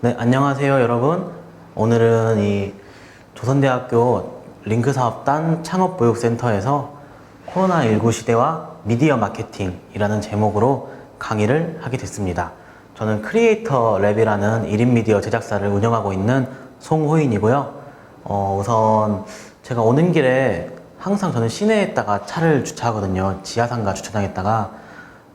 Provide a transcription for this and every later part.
네, 안녕하세요, 여러분. 오늘은 이 조선대학교 링크사업단 창업보육센터에서 코로나19 시대와 미디어 마케팅이라는 제목으로 강의를 하게 됐습니다. 저는 크리에이터 랩이라는 1인 미디어 제작사를 운영하고 있는 송호인이고요. 우선 제가 오는 길에 항상 저는 시내에다가 차를 주차하거든요. 지하상가 주차장에다가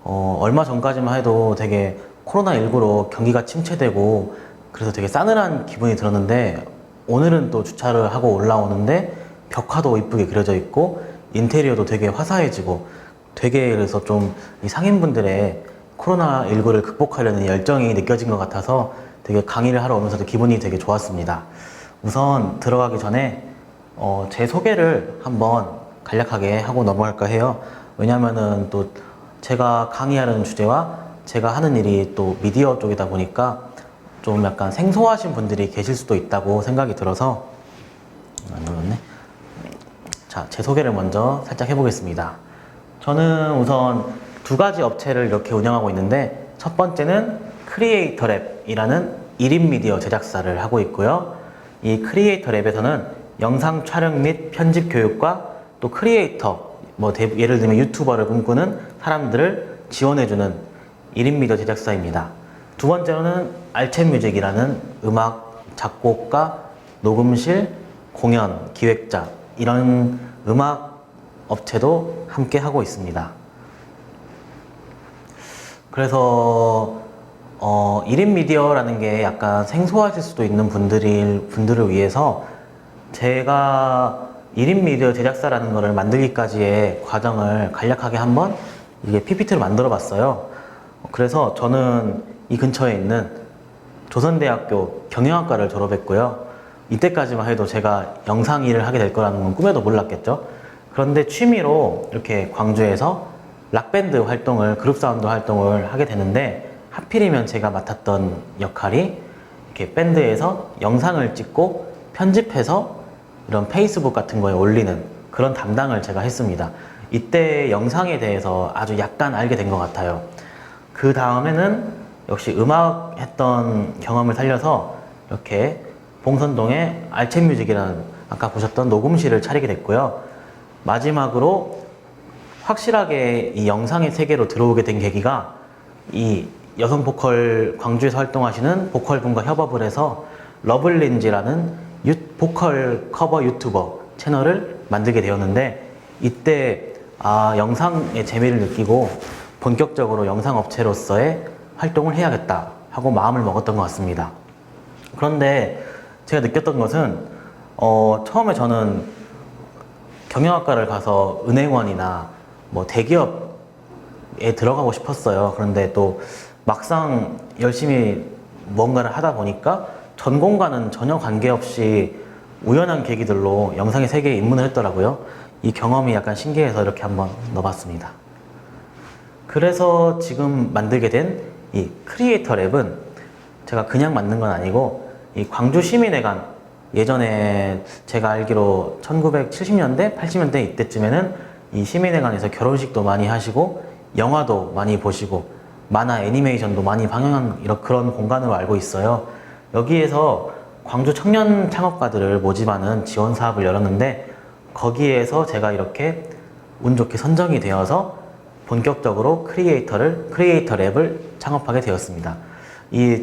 얼마 전까지만 해도 되게 코로나19로 경기가 침체되고 그래서 되게 싸늘한 기분이 들었는데, 오늘은 또 주차를 하고 올라오는데 벽화도 이쁘게 그려져 있고 인테리어도 되게 화사해지고, 되게 그래서 좀 이 상인분들의 코로나19를 극복하려는 열정이 느껴진 것 같아서 되게 강의를 하러 오면서도 기분이 되게 좋았습니다. 우선 들어가기 전에 제 소개를 한번 간략하게 하고 넘어갈까 해요. 왜냐면은 또 제가 강의하는 주제와 제가 하는 일이 또 미디어 쪽이다 보니까 좀 약간 생소하신 분들이 계실 수도 있다고 생각이 들어서 안 눌렀네. 자, 제 소개를 먼저 살짝 해보겠습니다. 저는 우선 두 가지 업체를 이렇게 운영하고 있는데, 첫 번째는 크리에이터 랩이라는 1인 미디어 제작사를 하고 있고요. 이 크리에이터 랩에서는 영상 촬영 및 편집 교육과 또 크리에이터, 예를 들면 유튜버를 꿈꾸는 사람들을 지원해주는 1인 미디어 제작사입니다. 두 번째로는 알챗뮤직이라는 음악 작곡가, 녹음실, 공연, 기획자, 이런 음악 업체도 함께 하고 있습니다. 그래서 1인 미디어라는 게 약간 생소하실 수도 있는 분들을 위해서 제가 1인 미디어 제작사라는 것을 만들기까지의 과정을 간략하게 한번 이게 PPT를 만들어 봤어요. 그래서 저는 이 근처에 있는 조선대학교 경영학과를 졸업했고요. 이때까지만 해도 제가 영상 일을 하게 될 거라는 건 꿈에도 몰랐겠죠. 그런데 취미로 이렇게 광주에서 락밴드 활동을, 그룹 사운드 활동을 하게 되는데, 하필이면 제가 맡았던 역할이 이렇게 밴드에서 영상을 찍고 편집해서 이런 페이스북 같은 거에 올리는 그런 담당을 제가 했습니다. 이때 영상에 대해서 아주 약간 알게 된 것 같아요. 그 다음에는 역시 음악 했던 경험을 살려서 이렇게 봉선동에 알챗뮤직이라는 아까 보셨던 녹음실을 차리게 됐고요. 마지막으로 확실하게 이 영상의 세계로 들어오게 된 계기가, 이 여성 보컬, 광주에서 활동하시는 보컬분과 협업을 해서 러블린지라는 보컬 커버 유튜버 채널을 만들게 되었는데, 이때 영상의 재미를 느끼고 본격적으로 영상 업체로서의 활동을 해야겠다 하고 마음을 먹었던 것 같습니다. 그런데 제가 느꼈던 것은 처음에 저는 경영학과를 가서 은행원이나 대기업에 들어가고 싶었어요. 그런데 또 막상 열심히 뭔가를 하다 보니까 전공과는 전혀 관계없이 우연한 계기들로 영상의 세계에 입문을 했더라고요. 이 경험이 약간 신기해서 이렇게 한번 넣어봤습니다. 그래서 지금 만들게 된 이 크리에이터 랩은 제가 그냥 만든 건 아니고, 이 광주 시민회관, 예전에 제가 알기로 1970년대, 80년대 이때쯤에는 이 시민회관에서 결혼식도 많이 하시고 영화도 많이 보시고 만화 애니메이션도 많이 방영한 그런 공간으로 알고 있어요. 여기에서 광주 청년 창업가들을 모집하는 지원 사업을 열었는데, 거기에서 제가 이렇게 운 좋게 선정이 되어서 본격적으로 크리에이터 랩을 창업하게 되었습니다.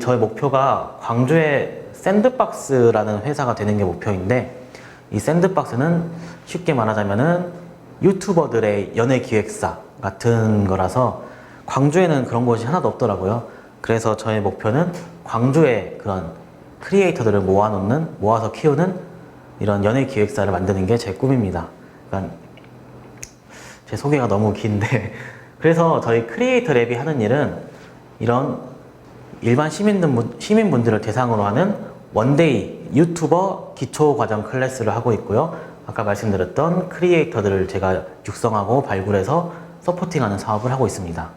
저의 목표가 광주의 샌드박스라는 회사가 되는 게 목표인데, 이 샌드박스는 쉽게 말하자면은 유튜버들의 연예 기획사 같은 거라서 광주에는 그런 곳이 하나도 없더라고요. 그래서 저의 목표는 광주에 그런 크리에이터들을 모아서 키우는 이런 연예 기획사를 만드는 게 제 꿈입니다. 그러니까 제 소개가 너무 긴데 그래서 저희 크리에이터 랩이 하는 일은 이런 일반 시민분들을 대상으로 하는 원데이 유튜버 기초과정 클래스를 하고 있고요. 아까 말씀드렸던 크리에이터들을 제가 육성하고 발굴해서 서포팅하는 사업을 하고 있습니다.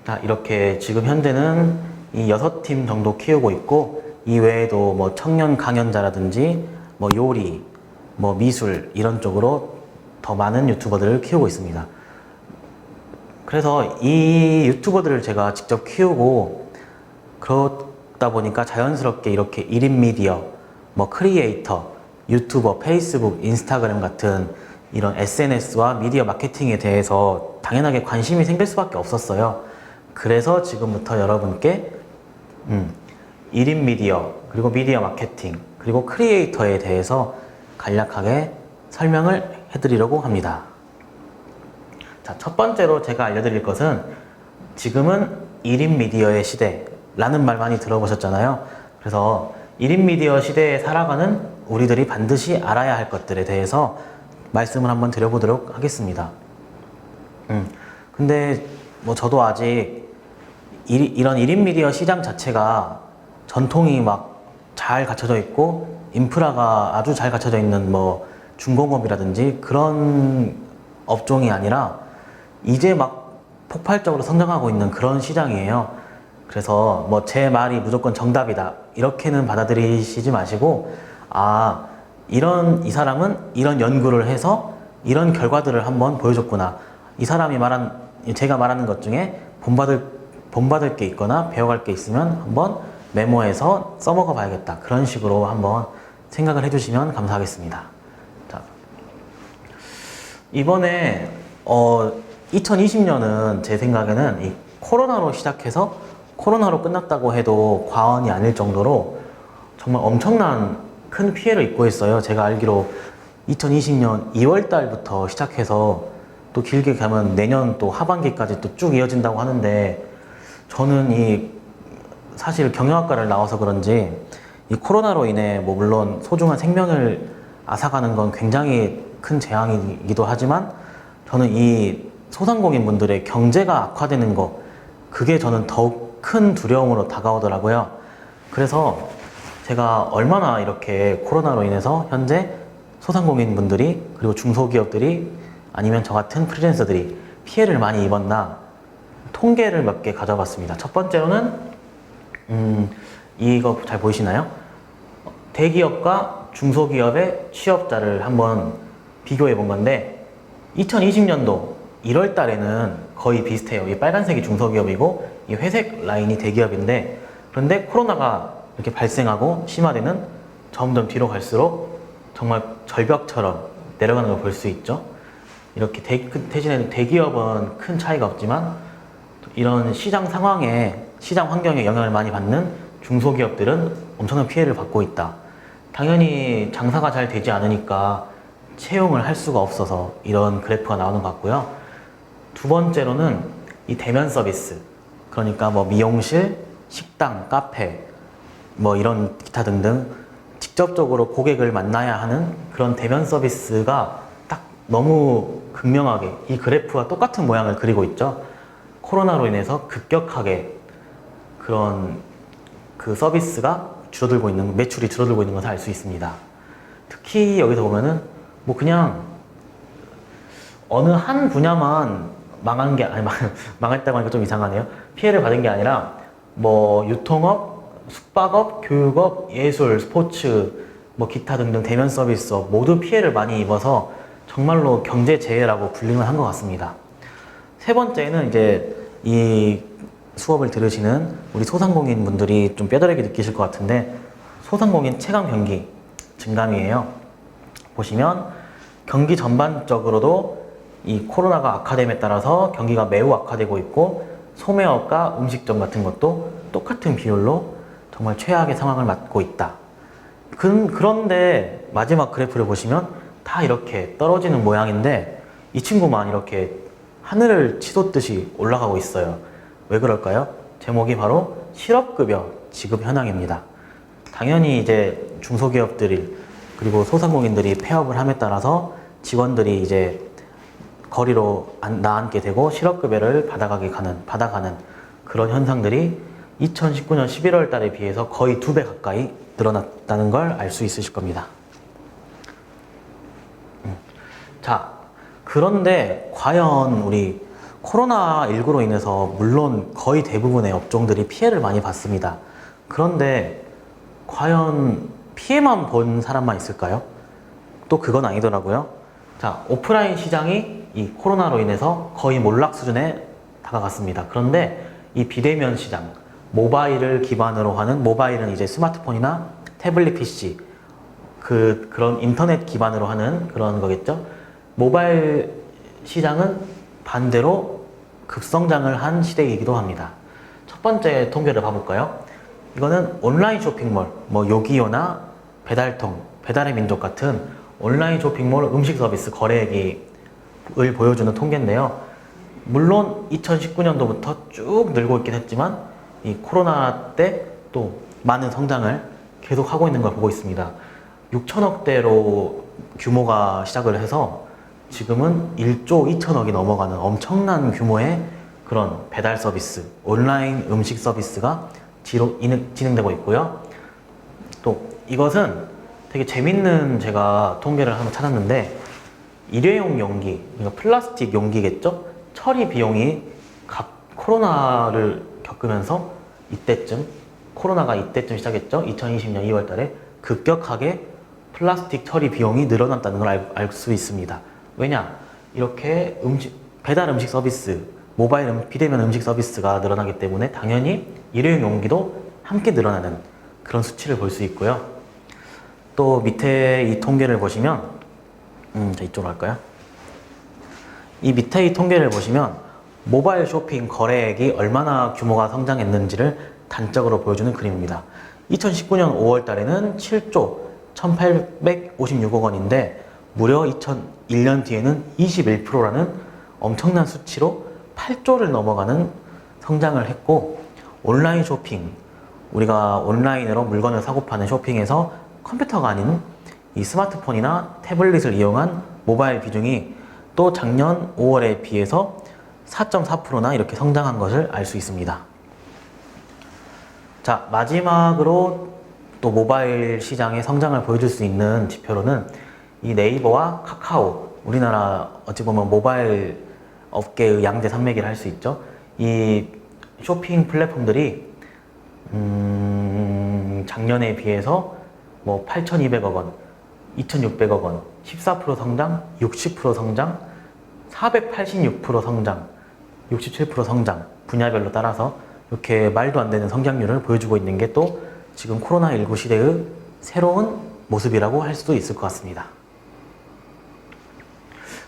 자, 이렇게 지금 현재는 이 6팀 정도 키우고 있고, 이 외에도 청년 강연자라든지 요리, 미술 이런 쪽으로 더 많은 유튜버들을 키우고 있습니다. 그래서 이 유튜버들을 제가 직접 키우고 그러다 보니까 자연스럽게 이렇게 1인 미디어, 뭐 크리에이터, 유튜버, 페이스북, 인스타그램 같은 이런 SNS와 미디어 마케팅에 대해서 당연하게 관심이 생길 수밖에 없었어요. 그래서 지금부터 여러분께 1인 미디어, 그리고 미디어 마케팅, 그리고 크리에이터에 대해서 간략하게 설명을 해드리려고 합니다. 자, 첫 번째로 제가 알려드릴 것은 지금은 1인 미디어의 시대라는 말 많이 들어보셨잖아요. 그래서 1인 미디어 시대에 살아가는 우리들이 반드시 알아야 할 것들에 대해서 말씀을 한번 드려보도록 하겠습니다. 근데 뭐 저도 아직 이런 1인 미디어 시장 자체가 전통이 막 잘 갖춰져 있고 인프라가 아주 잘 갖춰져 있는 뭐 중공업이라든지 그런 업종이 아니라 이제 막 폭발적으로 성장하고 있는 그런 시장이에요. 그래서 뭐 제 말이 무조건 정답이다 이렇게는 받아들이시지 마시고, 이 사람은 이런 연구를 해서 이런 결과들을 한번 보여줬구나, 이 사람이 제가 말하는 것 중에 본받을 게 있거나 배워갈 게 있으면 한번 메모해서 써먹어 봐야겠다, 그런 식으로 한번 생각을 해주시면 감사하겠습니다. 자, 이번에 2020년은 제 생각에는 이 코로나로 시작해서 코로나로 끝났다고 해도 과언이 아닐 정도로 정말 엄청난 큰 피해를 입고 있어요. 제가 알기로 2020년 2월 달부터 시작해서 또 길게 가면 내년 또 하반기까지 또 쭉 이어진다고 하는데, 저는 사실 경영학과를 나와서 그런지 이 코로나로 인해 뭐 물론 소중한 생명을 앗아가는 건 굉장히 큰 재앙이기도 하지만, 저는 이 소상공인 분들의 경제가 악화되는 거, 그게 저는 더욱 큰 두려움으로 다가오더라고요. 그래서 제가 얼마나 이렇게 코로나로 인해서 현재 소상공인 분들이, 그리고 중소기업들이, 아니면 저 같은 프리랜서들이 피해를 많이 입었나 통계를 몇 개 가져봤습니다. 첫 번째로는 이거 잘 보이시나요? 대기업과 중소기업의 취업자를 한번 비교해 본 건데, 2020년도 1월 달에는 거의 비슷해요. 이 빨간색이 중소기업이고 이 회색 라인이 대기업인데, 그런데 코로나가 이렇게 발생하고 심화되는 점점 뒤로 갈수록 정말 절벽처럼 내려가는 걸 볼 수 있죠. 이렇게 대신에 대기업은 큰 차이가 없지만, 이런 시장 환경에 영향을 많이 받는 중소기업들은 엄청난 피해를 받고 있다. 당연히 장사가 잘 되지 않으니까 채용을 할 수가 없어서 이런 그래프가 나오는 것 같고요. 두 번째로는 이 대면 서비스, 그러니까 뭐 미용실, 식당, 카페, 뭐 이런 기타 등등 직접적으로 고객을 만나야 하는 그런 대면 서비스가 딱 너무 극명하게 이 그래프와 똑같은 모양을 그리고 있죠. 코로나로 인해서 급격하게 그런 그 서비스가 매출이 줄어들고 있는 것을 알 수 있습니다. 특히 여기서 보면은 뭐 그냥 어느 한 분야만 망했다고 하니까 좀 이상하네요. 피해를 받은 게 아니라 뭐 유통업, 숙박업, 교육업, 예술, 스포츠, 뭐 기타 등등 대면 서비스업 모두 피해를 많이 입어서 정말로 경제재해라고 불리면 한 것 같습니다. 세 번째는 이제 이 수업을 들으시는 우리 소상공인 분들이 좀 뼈저리게 느끼실 것 같은데, 소상공인 체감 경기 증감이에요. 보시면 경기 전반적으로도 이 코로나가 악화됨에 따라서 경기가 매우 악화되고 있고, 소매업과 음식점 같은 것도 똑같은 비율로 정말 최악의 상황을 맞고 있다. 그런데 마지막 그래프를 보시면 다 이렇게 떨어지는 모양인데, 이 친구만 이렇게 하늘을 치솟듯이 올라가고 있어요. 왜 그럴까요? 제목이 바로 실업급여 지급 현황입니다. 당연히 이제 중소기업들이 그리고 소상공인들이 폐업을 함에 따라서 직원들이 이제 거리로 나앉게 되고 실업급여를 받아가는 그런 현상들이 2019년 11월 달에 비해서 거의 2배 가까이 늘어났다는 걸 알 수 있으실 겁니다. 자, 그런데 과연 우리 코로나19로 인해서 물론 거의 대부분의 업종들이 피해를 많이 받습니다. 그런데 과연 피해만 본 사람만 있을까요? 또 그건 아니더라고요. 자, 오프라인 시장이 이 코로나로 인해서 거의 몰락 수준에 다가갔습니다. 그런데 이 비대면 시장, 모바일을 기반으로 하는, 모바일은 이제 스마트폰이나 태블릿 PC, 그런 인터넷 기반으로 하는 그런 거겠죠. 모바일 시장은 반대로 급성장을 한 시대이기도 합니다. 첫 번째 통계를 봐볼까요? 이거는 온라인 쇼핑몰, 뭐 요기요나 배달통, 배달의 민족 같은 온라인 쇼핑몰 음식 서비스 거래액을 보여주는 통계인데요. 물론 2019년도부터 쭉 늘고 있긴 했지만 이 코로나 때 또 많은 성장을 계속 하고 있는 걸 보고 있습니다. 6천억대로 규모가 시작을 해서 지금은 1조 2천억이 넘어가는 엄청난 규모의 그런 배달 서비스, 온라인 음식 서비스가 진행되고 있고요. 또 이것은 되게 재밌는 제가 통계를 한번 찾았는데, 일회용 용기, 그러니까 플라스틱 용기겠죠? 처리 비용이 코로나를 겪으면서 코로나가 이때쯤 시작했죠? 2020년 2월 달에 급격하게 플라스틱 처리 비용이 늘어났다는 걸 알 수 있습니다. 왜냐? 이렇게 배달 음식 서비스, 모바일 비대면 음식 서비스가 늘어나기 때문에 당연히 일회용 용기도 함께 늘어나는 그런 수치를 볼 수 있고요. 또 밑에 이 통계를 보시면, 자, 이쪽으로 할까요? 이 밑에 이 통계를 보시면 모바일 쇼핑 거래액이 얼마나 규모가 성장했는지를 단적으로 보여주는 그림입니다. 2019년 5월 달에는 7조 1856억 원인데 무려 2001년 뒤에는 21%라는 엄청난 수치로 8조를 넘어가는 성장을 했고, 온라인 쇼핑, 우리가 온라인으로 물건을 사고 파는 쇼핑에서 컴퓨터가 아닌 이 스마트폰이나 태블릿을 이용한 모바일 비중이 또 작년 5월에 비해서 4.4%나 이렇게 성장한 것을 알 수 있습니다. 자, 마지막으로 또 모바일 시장의 성장을 보여줄 수 있는 지표로는 이 네이버와 카카오, 우리나라 어찌 보면 모바일 업계의 양대 산맥이라 할 수 있죠. 이 쇼핑 플랫폼들이 작년에 비해서 뭐 8,200억 원, 2,600억 원, 14% 성장, 60% 성장, 486% 성장, 67% 성장, 분야별로 따라서 이렇게 말도 안 되는 성장률을 보여주고 있는 게 또 지금 코로나19 시대의 새로운 모습이라고 할 수도 있을 것 같습니다.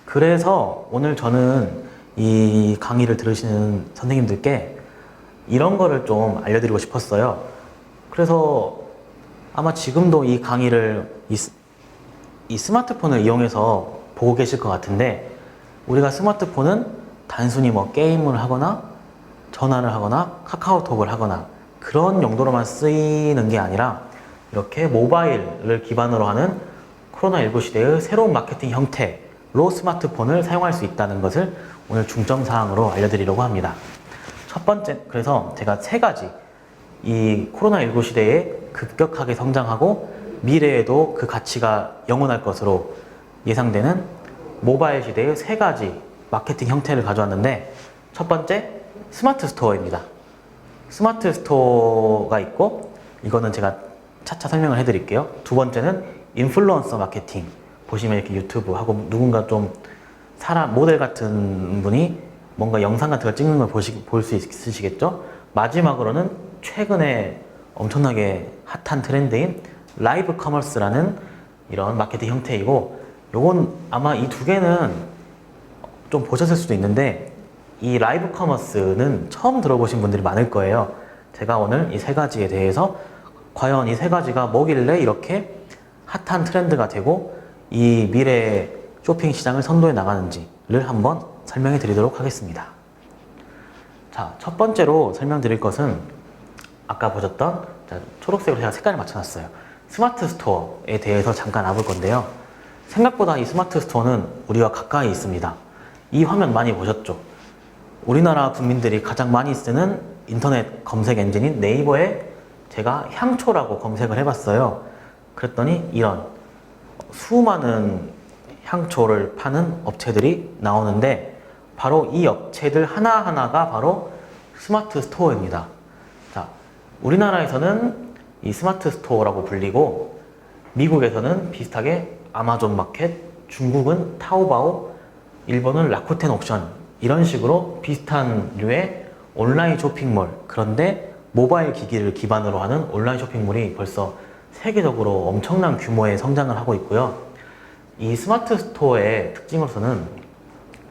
그래서 오늘 저는 이 강의를 들으시는 선생님들께 이런 거를 좀 알려드리고 싶었어요. 그래서 아마 지금도 이 강의를 이 스마트폰을 이용해서 보고 계실 것 같은데, 우리가 스마트폰은 단순히 뭐 게임을 하거나 전화를 하거나 카카오톡을 하거나 그런 용도로만 쓰이는 게 아니라 이렇게 모바일을 기반으로 하는 코로나19 시대의 새로운 마케팅 형태로 스마트폰을 사용할 수 있다는 것을 오늘 중점사항으로 알려드리려고 합니다. 첫 번째, 그래서 제가 세 가지, 이 코로나19 시대에 급격하게 성장하고 미래에도 그 가치가 영원할 것으로 예상되는 모바일 시대의 세 가지 마케팅 형태를 가져왔는데, 첫 번째, 스마트 스토어입니다. 스마트 스토어가 있고, 이거는 제가 차차 설명을 해드릴게요. 두 번째는 인플루언서 마케팅. 보시면 이렇게 유튜브 하고 누군가 좀 모델 같은 분이 뭔가 영상 같은 걸 찍는 걸 볼 수 있으시겠죠? 마지막으로는 최근에 엄청나게 핫한 트렌드인 라이브 커머스라는 이런 마케팅 형태이고, 요건 아마 이 두 개는 좀 보셨을 수도 있는데, 이 라이브 커머스는 처음 들어보신 분들이 많을 거예요. 제가 오늘 이 세 가지에 대해서 과연 이 세 가지가 뭐길래 이렇게 핫한 트렌드가 되고 이 미래 쇼핑 시장을 선도해 나가는지를 한번 설명해 드리도록 하겠습니다. 자, 첫 번째로 설명드릴 것은 아까 보셨던, 초록색으로 제가 색깔을 맞춰놨어요. 스마트 스토어에 대해서 잠깐 알아볼 건데요. 생각보다 이 스마트 스토어는 우리와 가까이 있습니다. 이 화면 많이 보셨죠? 우리나라 국민들이 가장 많이 쓰는 인터넷 검색 엔진인 네이버에 제가 향초라고 검색을 해봤어요. 그랬더니 이런 수많은 향초를 파는 업체들이 나오는데, 바로 이 업체들 하나하나가 바로 스마트 스토어입니다. 자, 우리나라에서는 이 스마트 스토어라고 불리고, 미국에서는 비슷하게 아마존 마켓, 중국은 타오바오, 일본은 라쿠텐 옥션, 이런 식으로 비슷한 류의 온라인 쇼핑몰, 그런데 모바일 기기를 기반으로 하는 온라인 쇼핑몰이 벌써 세계적으로 엄청난 규모의 성장을 하고 있고요. 이 스마트 스토어의 특징으로서는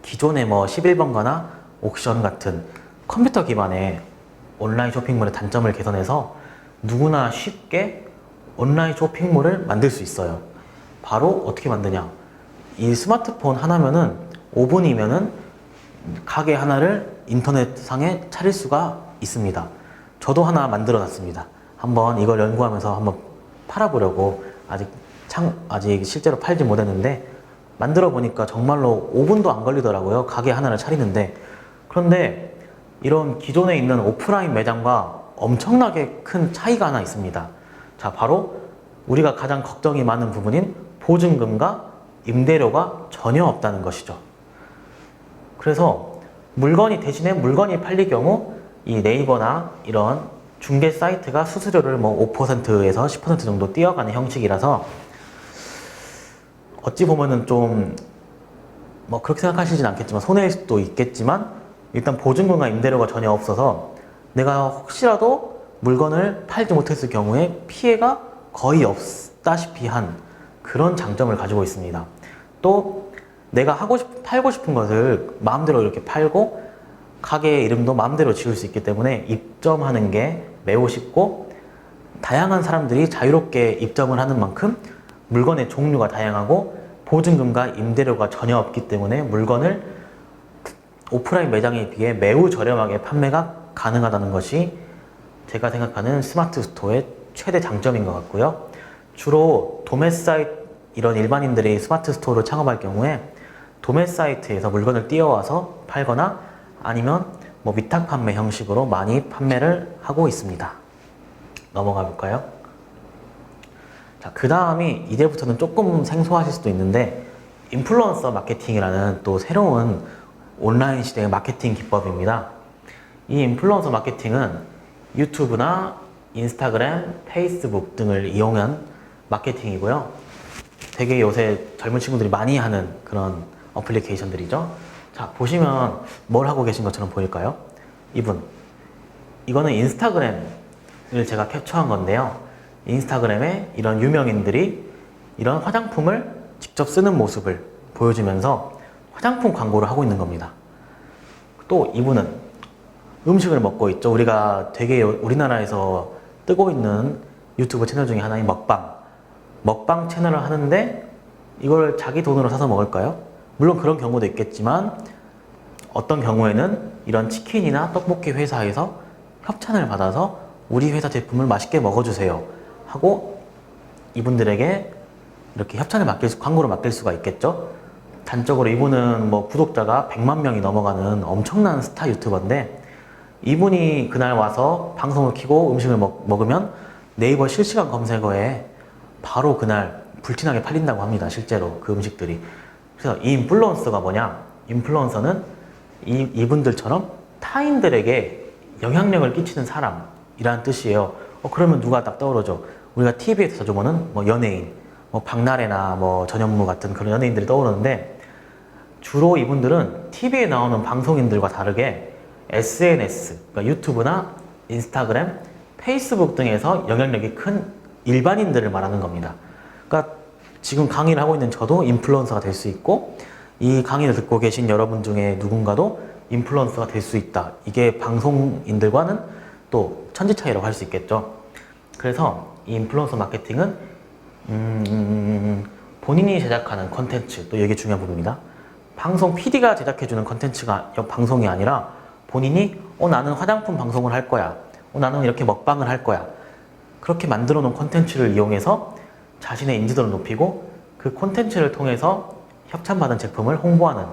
기존의 뭐 11번가나 옥션 같은 컴퓨터 기반의 온라인 쇼핑몰의 단점을 개선해서 누구나 쉽게 온라인 쇼핑몰을 만들 수 있어요. 바로 어떻게 만드냐? 이 스마트폰 하나면은 5분이면은 가게 하나를 인터넷상에 차릴 수가 있습니다. 저도 하나 만들어 놨습니다. 한번 이걸 연구하면서 한번 팔아보려고 아직 실제로 팔지 못했는데 만들어 보니까 정말로 5분도 안 걸리더라고요. 가게 하나를 차리는데. 그런데 이런 기존에 있는 오프라인 매장과 엄청나게 큰 차이가 하나 있습니다. 자, 바로 우리가 가장 걱정이 많은 부분인 보증금과 임대료가 전혀 없다는 것이죠. 그래서 대신에 물건이 팔릴 경우 이 네이버나 이런 중개 사이트가 수수료를 뭐 5%에서 10% 정도 띄어가는 형식이라서 어찌 보면은 좀 뭐 그렇게 생각하시진 않겠지만 손해일 수도 있겠지만 일단 보증금과 임대료가 전혀 없어서 내가 혹시라도 물건을 팔지 못했을 경우에 피해가 거의 없다시피 한 그런 장점을 가지고 있습니다. 또 내가 팔고 싶은 것을 마음대로 이렇게 팔고 가게의 이름도 마음대로 지을 수 있기 때문에 입점하는 게 매우 쉽고 다양한 사람들이 자유롭게 입점을 하는 만큼 물건의 종류가 다양하고 보증금과 임대료가 전혀 없기 때문에 물건을 오프라인 매장에 비해 매우 저렴하게 판매가 가능하다는 것이 제가 생각하는 스마트 스토어의 최대 장점인 것 같고요. 주로 도매 사이트, 이런 일반인들이 스마트 스토어를 창업할 경우에 도매 사이트에서 물건을 띄워와서 팔거나 아니면 뭐 위탁 판매 형식으로 많이 판매를 하고 있습니다. 넘어가 볼까요? 자, 그 다음이 이제부터는 조금 생소하실 수도 있는데 인플루언서 마케팅이라는 또 새로운 온라인 시대의 마케팅 기법입니다. 이 인플루언서 마케팅은 유튜브나 인스타그램, 페이스북 등을 이용한 마케팅이고요. 되게 요새 젊은 친구들이 많이 하는 그런 어플리케이션들이죠. 자, 보시면 뭘 하고 계신 것처럼 보일까요? 이거는 인스타그램을 제가 캡처한 건데요. 인스타그램에 이런 유명인들이 이런 화장품을 직접 쓰는 모습을 보여주면서 화장품 광고를 하고 있는 겁니다. 또 이분은 음식을 먹고 있죠. 우리가 되게 우리나라에서 뜨고 있는 유튜브 채널 중에 하나인 먹방 채널을 하는데 이걸 자기 돈으로 사서 먹을까요? 물론 그런 경우도 있겠지만 어떤 경우에는 이런 치킨이나 떡볶이 회사에서 협찬을 받아서 우리 회사 제품을 맛있게 먹어주세요 하고 이분들에게 이렇게 광고를 맡길 수가 있겠죠. 단적으로 이분은 뭐 구독자가 100만 명이 넘어가는 엄청난 스타 유튜버인데 이분이 그날 와서 방송을 켜고 음식을 먹으면 네이버 실시간 검색어에 바로 그날 불티나게 팔린다고 합니다. 실제로 그 음식들이. 그래서 이 인플루언서가 뭐냐? 인플루언서는 이분들처럼 타인들에게 영향력을 끼치는 사람이라는 뜻이에요. 그러면 누가 딱 떠오르죠? 우리가 TV에서 자주 보는 뭐 연예인, 뭐 박나래나 뭐 전현무 같은 그런 연예인들이 떠오르는데 주로 이분들은 TV에 나오는 방송인들과 다르게 SNS, 그러니까 유튜브나 인스타그램, 페이스북 등에서 영향력이 큰 일반인들을 말하는 겁니다. 그러니까 지금 강의를 하고 있는 저도 인플루언서가 될 수 있고 이 강의를 듣고 계신 여러분 중에 누군가도 인플루언서가 될 수 있다. 이게 방송인들과는 또 천지 차이라고 할 수 있겠죠. 그래서 이 인플루언서 마케팅은 본인이 제작하는 컨텐츠, 또 이게 중요한 부분입니다. 방송 PD가 제작해주는 컨텐츠가 방송이 아니라 본인이 나는 화장품 방송을 할 거야. 나는 이렇게 먹방을 할 거야. 그렇게 만들어 놓은 컨텐츠를 이용해서 자신의 인지도를 높이고 그 콘텐츠를 통해서 협찬받은 제품을 홍보하는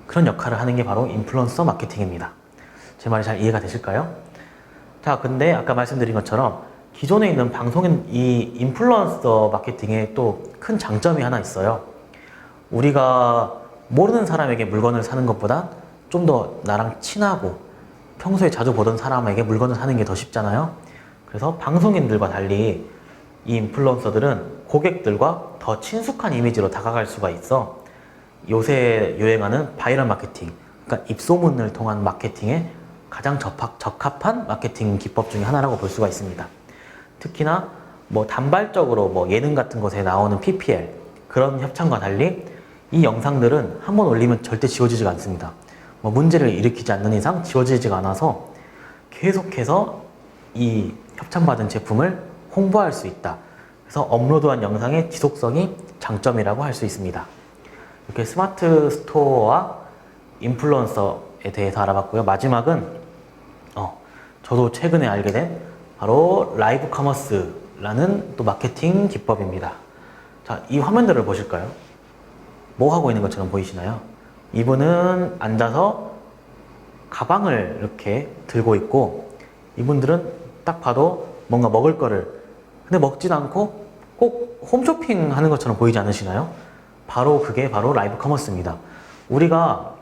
그런 역할을 하는 게 바로 인플루언서 마케팅입니다. 제 말이 잘 이해가 되실까요? 자, 근데 아까 말씀드린 것처럼 기존에 있는 방송인 이 인플루언서 마케팅에 또 큰 장점이 하나 있어요. 우리가 모르는 사람에게 물건을 사는 것보다 좀 더 나랑 친하고 평소에 자주 보던 사람에게 물건을 사는 게 더 쉽잖아요. 그래서 방송인들과 달리 이 인플루언서들은 고객들과 더 친숙한 이미지로 다가갈 수가 있어 요새 유행하는 바이럴 마케팅, 그러니까 입소문을 통한 마케팅에 가장 적합한 마케팅 기법 중에 하나라고 볼 수가 있습니다. 특히나 뭐 단발적으로 뭐 예능 같은 것에 나오는 PPL 그런 협찬과 달리 이 영상들은 한번 올리면 절대 지워지지가 않습니다. 뭐 문제를 일으키지 않는 이상 지워지지가 않아서 계속해서 이 협찬받은 제품을 홍보할 수 있다. 그래서 업로드한 영상의 지속성이 장점이라고 할 수 있습니다. 이렇게 스마트 스토어와 인플루언서에 대해서 알아봤고요. 마지막은 저도 최근에 알게 된 바로 라이브 커머스라는 또 마케팅 기법입니다. 자, 이 화면들을 보실까요? 뭐 하고 있는 것처럼 보이시나요? 이분은 앉아서 가방을 이렇게 들고 있고, 이분들은 딱 봐도 뭔가 먹을 거를, 근데 먹진 않고 꼭 홈쇼핑 하는 것처럼 보이지 않으시나요? 그게 바로 라이브 커머스입니다. 우리가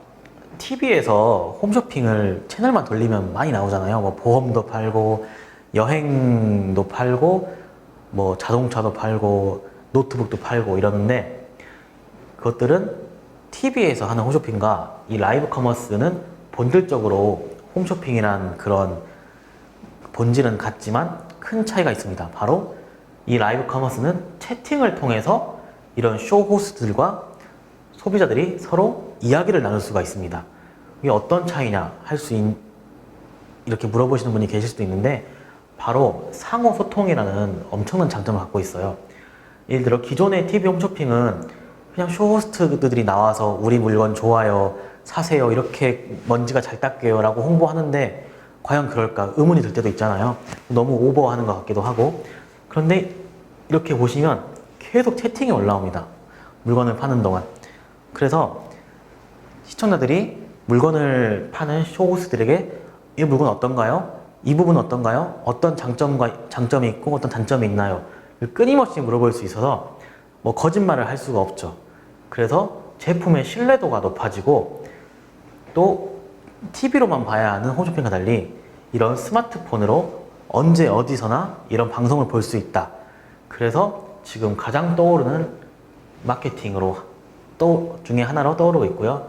TV에서 홈쇼핑을 채널만 돌리면 많이 나오잖아요. 뭐 보험도 팔고, 여행도 팔고, 뭐 자동차도 팔고, 노트북도 팔고 이러는데, 그것들은 TV에서 하는 홈쇼핑과 이 라이브 커머스는 본질적으로 홈쇼핑이란 그런 본질은 같지만 큰 차이가 있습니다. 바로 이 라이브 커머스는 채팅을 통해서 이런 쇼 호스트들과 소비자들이 서로 이야기를 나눌 수가 있습니다. 이게 어떤 차이냐 이렇게 물어보시는 분이 계실 수도 있는데, 바로 상호 소통이라는 엄청난 장점을 갖고 있어요. 예를 들어 기존의 TV 홈쇼핑은 그냥 쇼호스트들이 나와서 우리 물건 좋아요, 사세요, 이렇게 먼지가 잘 닦여요 라고 홍보하는데 과연 그럴까 의문이 들 때도 있잖아요. 너무 오버하는 것 같기도 하고. 그런데 이렇게 보시면 계속 채팅이 올라옵니다. 물건을 파는 동안. 그래서 시청자들이 물건을 파는 쇼호스트들에게 이 물건 어떤가요? 이 부분은 어떤가요? 어떤 장점이 있고 어떤 단점이 있나요? 끊임없이 물어볼 수 있어서 뭐 거짓말을 할 수가 없죠. 그래서 제품의 신뢰도가 높아지고, 또 TV로만 봐야 하는 홈쇼핑과 달리 이런 스마트폰으로 언제 어디서나 이런 방송을 볼 수 있다. 그래서 지금 가장 떠오르는 마케팅으로 중에 하나로 떠오르고 있고요.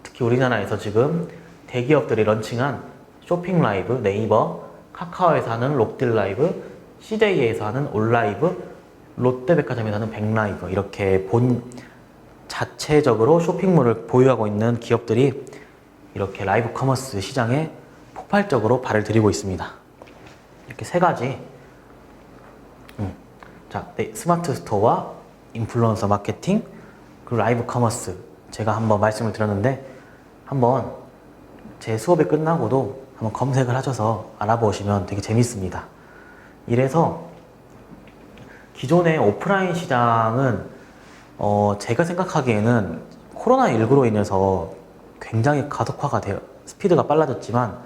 특히 우리나라에서 지금 대기업들이 런칭한 쇼핑 라이브, 네이버, 카카오에서 하는 록딜 라이브, CJ에서 하는 온라이브, 롯데백화점에서 하는 백라이브, 이렇게 자체적으로 쇼핑몰을 보유하고 있는 기업들이 이렇게 라이브 커머스 시장에 폭발적으로 발을 들이고 있습니다. 이렇게 세 가지. 스마트 스토어와 인플루언서 마케팅, 그리고 라이브 커머스. 제가 한번 말씀을 드렸는데, 한번 제 수업이 끝나고도 한번 검색을 하셔서 알아보시면 되게 재밌습니다. 이래서 기존의 오프라인 시장은 제가 생각하기에는 코로나19로 인해서 굉장히 스피드가 빨라졌지만,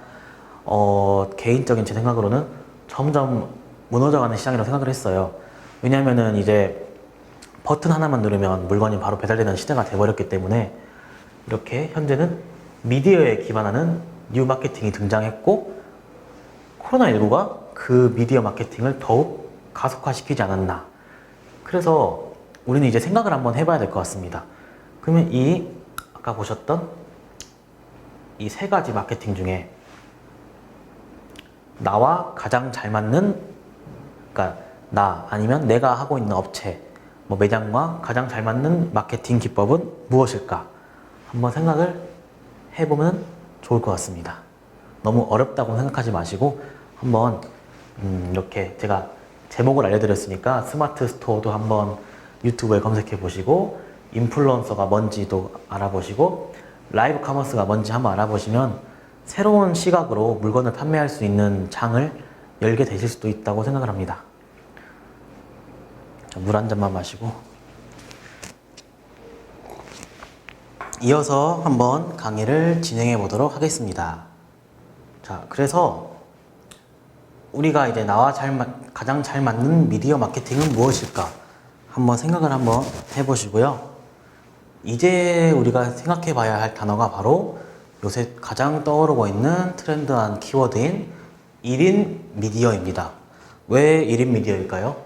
개인적인 제 생각으로는 점점 무너져가는 시장이라고 생각을 했어요. 왜냐면은 이제 버튼 하나만 누르면 물건이 바로 배달되는 시대가 돼버렸기 때문에, 이렇게 현재는 미디어에 기반하는 뉴 마케팅이 등장했고, 코로나19가 그 미디어 마케팅을 더욱 가속화시키지 않았나. 그래서 우리는 이제 생각을 한번 해봐야 될 것 같습니다. 그러면 아까 보셨던 이 세 가지 마케팅 중에 나와 가장 잘 맞는, 그러니까 나 아니면 내가 하고 있는 업체, 뭐 매장과 가장 잘 맞는 마케팅 기법은 무엇일까? 한번 생각을 해보면 좋을 것 같습니다. 너무 어렵다고 생각하지 마시고 한번 이렇게 제가 제목을 알려드렸으니까 스마트 스토어도 한번 유튜브에 검색해 보시고, 인플루언서가 뭔지도 알아보시고, 라이브 커머스가 뭔지 한번 알아보시면 새로운 시각으로 물건을 판매할 수 있는 장을 열게 되실 수도 있다고 생각을 합니다. 물 한 잔만 마시고 이어서 한번 강의를 진행해 보도록 하겠습니다. 자, 그래서 우리가 이제 나와 가장 잘 맞는 미디어 마케팅은 무엇일까? 한번 생각을 한번 해보시고요. 이제 우리가 생각해 봐야 할 단어가 바로 요새 가장 떠오르고 있는 트렌드한 키워드인 1인 미디어입니다. 왜 1인 미디어일까요?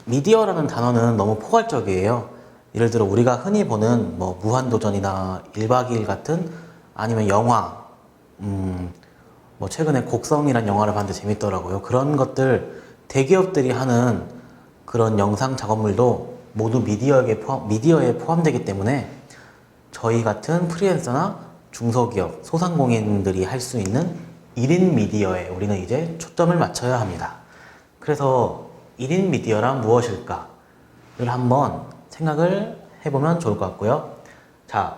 미디어라는 단어는 너무 포괄적이에요. 예를 들어 우리가 흔히 보는 뭐 무한도전이나 1박 2일 같은, 아니면 영화, 뭐 최근에 곡성이란 영화를 봤는데 재밌더라고요. 그런 것들 대기업들이 하는 그런 영상 작업물도 모두 미디어에 포함되기 때문에 저희 같은 프리랜서나 중소기업, 소상공인들이 할 수 있는 1인 미디어에 우리는 이제 초점을 맞춰야 합니다. 그래서 1인 미디어란 무엇일까를 한번 생각을 해보면 좋을 것 같고요. 자,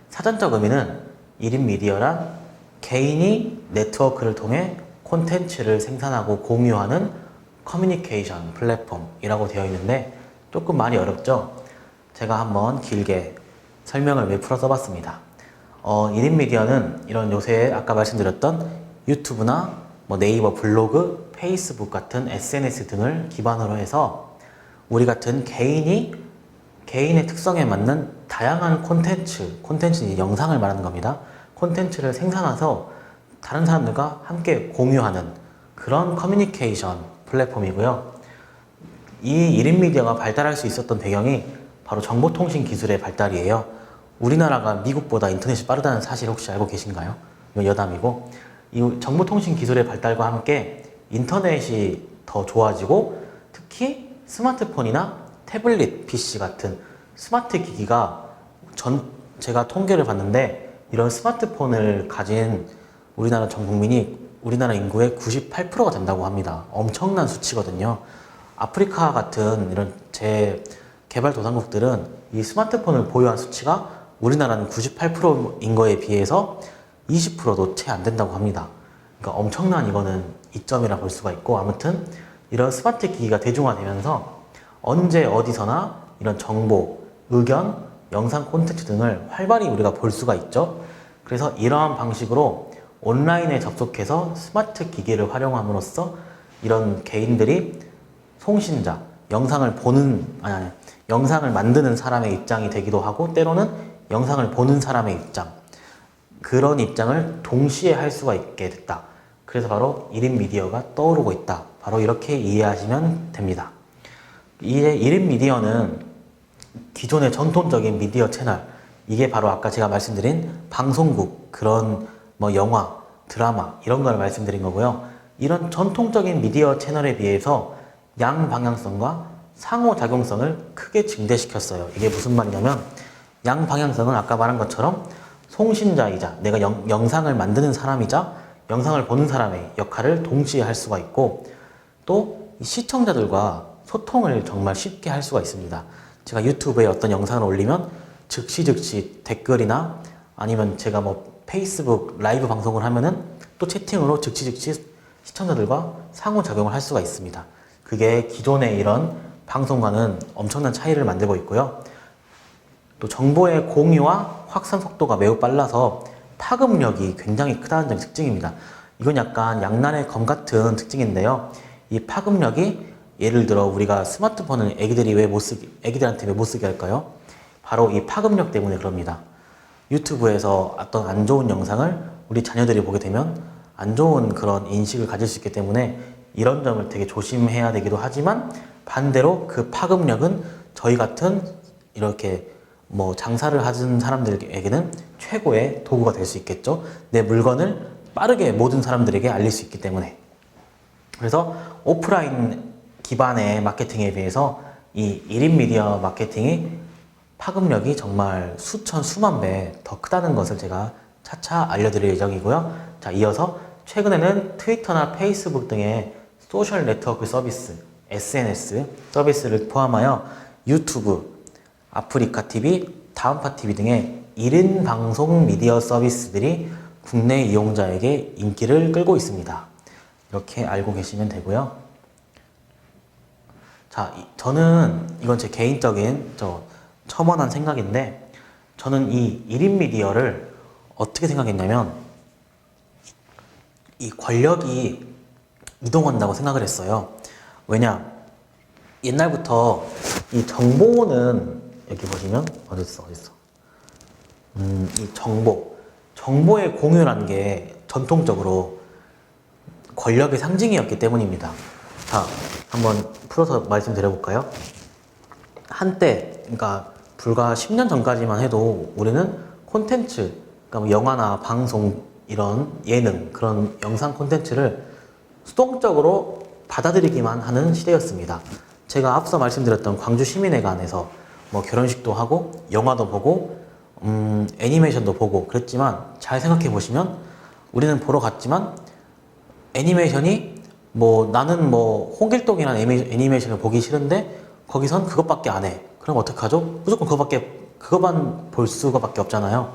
사전적 의미는 1인 미디어란 개인이 네트워크를 통해 콘텐츠를 생산하고 공유하는 커뮤니케이션 플랫폼이라고 되어 있는데 조금 말이 어렵죠? 제가 한번 길게 설명을 웹프로 써봤습니다. 1인 미디어는 이런 요새 아까 말씀드렸던 유튜브나 뭐 네이버 블로그, 페이스북 같은 SNS 등을 기반으로 해서 우리 같은 개인의 특성에 맞는 다양한 콘텐츠, 영상을 말하는 겁니다. 콘텐츠를 생산해서 다른 사람들과 함께 공유하는 그런 커뮤니케이션 플랫폼이고요. 이 1인 미디어가 발달할 수 있었던 배경이 바로 정보통신 기술의 발달이에요. 우리나라가 미국보다 인터넷이 빠르다는 사실 혹시 알고 계신가요? 이건 여담이고, 이 정보통신 기술의 발달과 함께 인터넷이 더 좋아지고 특히 스마트폰이나 태블릿 PC 같은 스마트 기기가 제가 통계를 봤는데 이런 스마트폰을 가진 우리나라 전 국민이 우리나라 인구의 98%가 된다고 합니다. 엄청난 수치거든요. 아프리카 같은 이런 개발도상국들은 이 스마트폰을 보유한 수치가 우리나라는 98%인 거에 비해서 20%도 채 안 된다고 합니다. 그러니까 엄청난 이거는 이점이라 볼 수가 있고, 아무튼 이런 스마트 기기가 대중화되면서 언제 어디서나 이런 정보, 의견, 영상 콘텐츠 등을 활발히 우리가 볼 수가 있죠. 그래서 이러한 방식으로 온라인에 접속해서 스마트 기기를 활용함으로써 이런 개인들이 송신자, 영상을 만드는 사람의 입장이 되기도 하고 때로는 영상을 보는 사람의 입장, 그런 입장을 동시에 할 수가 있게 됐다. 그래서 바로 1인 미디어가 떠오르고 있다. 바로 이렇게 이해하시면 됩니다. 이제 1인 미디어는 기존의 전통적인 미디어 채널, 이게 바로 아까 제가 말씀드린 방송국, 그런 뭐 영화, 드라마 이런 걸 말씀드린 거고요. 이런 전통적인 미디어 채널에 비해서 양방향성과 상호작용성을 크게 증대시켰어요. 이게 무슨 말이냐면 양방향성은 아까 말한 것처럼 송신자이자 내가 영상을 만드는 사람이자 영상을 보는 사람의 역할을 동시에 할 수가 있고, 또 시청자들과 소통을 정말 쉽게 할 수가 있습니다. 제가 유튜브에 어떤 영상을 올리면 즉시 댓글이나 아니면 제가 뭐 페이스북 라이브 방송을 하면은 또 채팅으로 즉시 시청자들과 상호작용을 할 수가 있습니다. 그게 기존의 이런 방송과는 엄청난 차이를 만들고 있고요. 또 정보의 공유와 확산 속도가 매우 빨라서 파급력이 굉장히 크다는 점이 특징입니다. 이건 약간 양날의 검 같은 특징인데요. 이 파급력이 예를 들어 우리가 스마트폰을 애기들한테 왜 못 쓰게 할까요? 바로 이 파급력 때문에 그럽니다. 유튜브에서 어떤 안 좋은 영상을 우리 자녀들이 보게 되면 안 좋은 그런 인식을 가질 수 있기 때문에 이런 점을 되게 조심해야 되기도 하지만, 반대로 그 파급력은 저희 같은 이렇게 뭐 장사를 하는 사람들에게는 최고의 도구가 될 수 있겠죠. 내 물건을 빠르게 모든 사람들에게 알릴 수 있기 때문에. 그래서 오프라인 기반의 마케팅에 비해서 이 1인 미디어 마케팅이 파급력이 정말 수만 배 더 크다는 것을 제가 차차 알려드릴 예정이고요. 자, 이어서 최근에는 트위터나 페이스북 등의 소셜 네트워크 서비스, SNS 서비스를 포함하여 유튜브, 아프리카 TV, 다음파 TV 등의 1인 방송 미디어 서비스들이 국내 이용자에게 인기를 끌고 있습니다. 이렇게 알고 계시면 되고요. 자, 저는 이건 제 개인적인 첨언한 생각인데, 저는 이 1인 미디어를 어떻게 생각했냐면 이 권력이 이동한다고 생각을 했어요. 왜냐? 옛날부터 이 정보는 여기 보시면 어딨어? 이 정보의 공유라는 게 전통적으로 권력의 상징이었기 때문입니다. 자, 한번 풀어서 말씀드려볼까요? 한때, 그러니까 불과 10년 전까지만 해도 우리는 콘텐츠, 그러니까 뭐 영화나 방송, 이런 예능, 그런 영상 콘텐츠를 수동적으로 받아들이기만 하는 시대였습니다. 제가 앞서 말씀드렸던 광주 시민회관에서 뭐 결혼식도 하고 영화도 보고 애니메이션도 보고 그랬지만 잘 생각해 보시면 우리는 보러 갔지만 애니메이션이 뭐 나는 뭐 홍길동이라는 애니메이션을 보기 싫은데 거기선 그것밖에 안 해. 그럼 어떡하죠? 무조건 그것만 볼 수가밖에 없잖아요.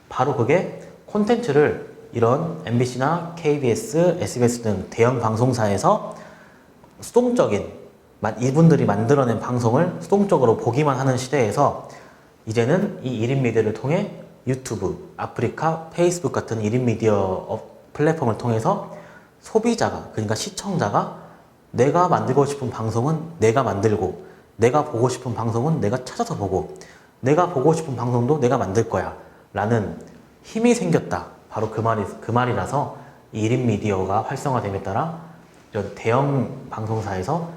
바로 그게 콘텐츠를 이런 MBC나 KBS, SBS 등 대형 방송사에서 수동적인 이분들이 만들어낸 방송을 수동적으로 보기만 하는 시대에서 이제는 이 1인 미디어를 통해 유튜브, 아프리카, 페이스북 같은 1인 미디어 플랫폼을 통해서 소비자가, 그러니까 시청자가 내가 만들고 싶은 방송은 내가 만들고 내가 보고 싶은 방송은 내가 찾아서 보고 내가 보고 싶은 방송도 내가 만들 거야 라는 힘이 생겼다. 바로 그 말이라서 이 1인 미디어가 활성화됨에 따라 이런 대형 방송사에서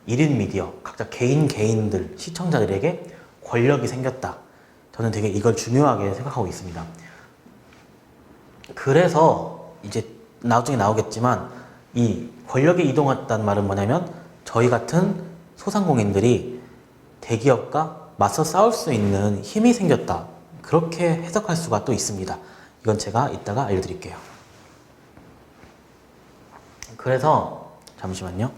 1인 미디어, 각자 개인들, 시청자들에게 권력이 생겼다. 저는 되게 이걸 중요하게 생각하고 있습니다. 그래서 이제 나중에 나오겠지만 이 권력이 이동했다는 말은 뭐냐면 저희 같은 소상공인들이 대기업과 맞서 싸울 수 있는 힘이 생겼다. 그렇게 해석할 수가 또 있습니다. 이건 제가 이따가 알려드릴게요. 그래서 잠시만요.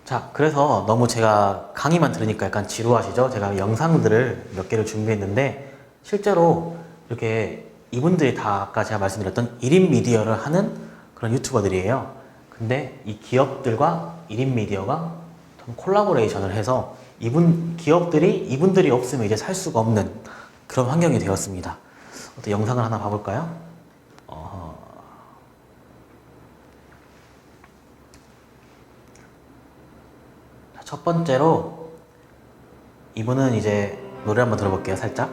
자, 그래서 너무 제가 강의만 들으니까 약간 지루하시죠? 제가 영상들을 몇 개를 준비했는데 실제로 이렇게 이분들이 다 아까 제가 말씀드렸던 1인 미디어를 하는 그런 유튜버들이에요. 근데 이 기업들과 1인 미디어가 좀 콜라보레이션을 해서 기업들이 이분들이 없으면 이제 살 수가 없는 그런 환경이 되었습니다. 어떤 영상을 하나 봐볼까요? 첫 번째로 이분은 이제 노래 한번 들어볼게요, 살짝.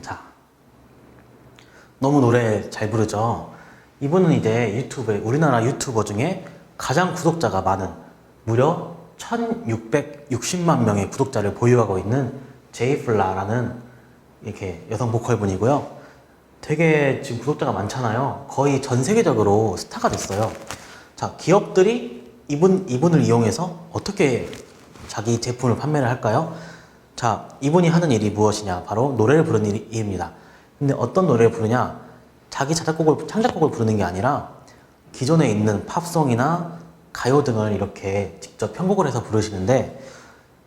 자, 너무 노래 잘 부르죠? 이분은 이제 우리나라 유튜버 중에 가장 구독자가 많은 무려 1660만 명의 구독자를 보유하고 있는 제이플라라는 이렇게 여성 보컬분이고요. 되게 지금 구독자가 많잖아요. 거의 전 세계적으로 스타가 됐어요. 자, 기업들이 이분을 이용해서 어떻게 자기 제품을 판매를 할까요? 자, 이분이 하는 일이 무엇이냐? 바로 노래를 부르는 일입니다. 근데 어떤 노래를 부르냐? 자기 창작곡을 부르는 게 아니라 기존에 있는 팝송이나 가요 등을 이렇게 직접 편곡을 해서 부르시는데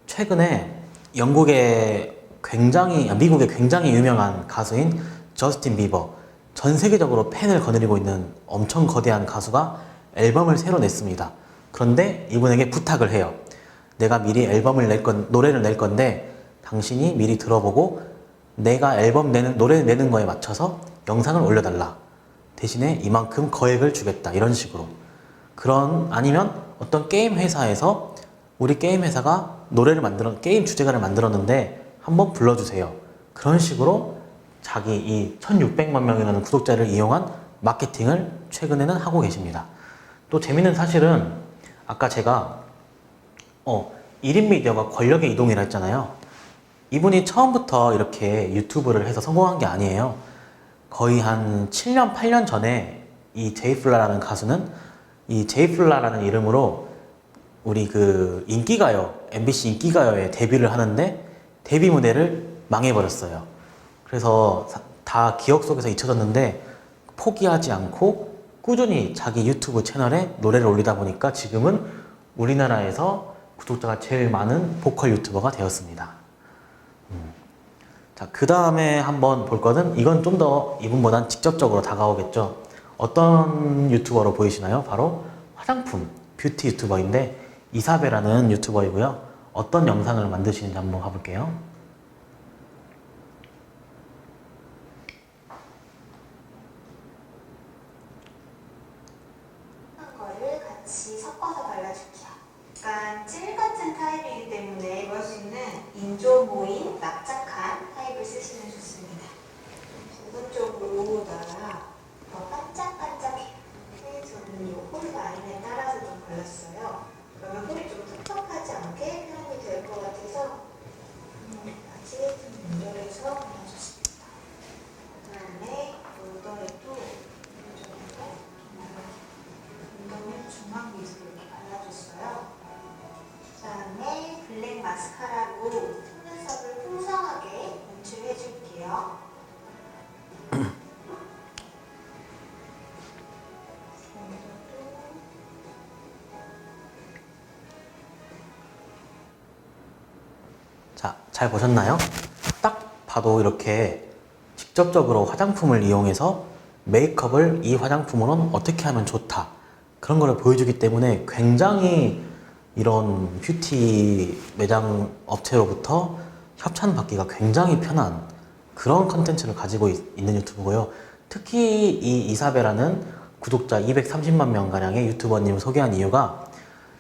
최근에 미국의 굉장히 유명한 가수인 저스틴 비버, 전 세계적으로 팬을 거느리고 있는 엄청 거대한 가수가 앨범을 새로 냈습니다. 그런데 이분에게 부탁을 해요. 내가 미리 노래를 낼 건데 당신이 미리 들어보고 내가 노래 내는 거에 맞춰서 영상을 올려달라. 대신에 이만큼 거액을 주겠다. 이런 식으로. 아니면 어떤 게임 회사에서 우리 게임 회사가 게임 주제가를 만들었는데 한번 불러주세요. 그런 식으로 자기 이 1600만 명이라는 구독자를 이용한 마케팅을 최근에는 하고 계십니다. 또 재밌는 사실은 아까 제가 1인 미디어가 권력의 이동이라 했잖아요. 이분이 처음부터 이렇게 유튜브를 해서 성공한 게 아니에요. 거의 한 7년, 8년 전에 이 제이플라라는 가수는 이 제이플라라는 이름으로 우리 MBC 인기가요에 데뷔를 하는데 데뷔 무대를 망해버렸어요. 그래서 다 기억 속에서 잊혀졌는데 포기하지 않고 꾸준히 자기 유튜브 채널에 노래를 올리다 보니까 지금은 우리나라에서 구독자가 제일 많은 보컬 유튜버가 되었습니다. 자, 그 다음에 한번 볼 거는 이건 좀 더 이분보단 직접적으로 다가오겠죠. 어떤 유튜버로 보이시나요? 바로 화장품, 뷰티 유튜버인데 이사벨라는 유튜버이고요. 어떤 영상을 만드시는지 한번 가볼게요. 거를 같이 섞어서 발라줄게요. 약간 찔 같은 타입이기 때문에 입을 수 있는 인조 모인 납작한 타입을 쓰시면 좋습니다. 부분적으로다가 더 반짝반짝해요. 저는 이 홀 라인에 따라서 좀 발랐어요. 그러면 홀이 좀 텁텁하지 않게 표현이 될 것 같아서 같이 좀 연결해서 발라줬습니다. 그 다음에 볼더에도 엉덩이 중앙 밑으로 이렇게 발라줬어요. 그 다음에 블랙 마스카라로 속눈썹을 풍성하게 연출해줄게요. 자, 잘 보셨나요? 딱 봐도 이렇게 직접적으로 화장품을 이용해서 메이크업을 이 화장품으로는 어떻게 하면 좋다. 그런 거를 보여주기 때문에 굉장히 이런 뷰티 매장 업체로부터 협찬받기가 굉장히 편한 그런 컨텐츠를 가지고 있는 유튜브고요. 특히 이 이사벨라는 구독자 230만 명가량의 유튜버님을 소개한 이유가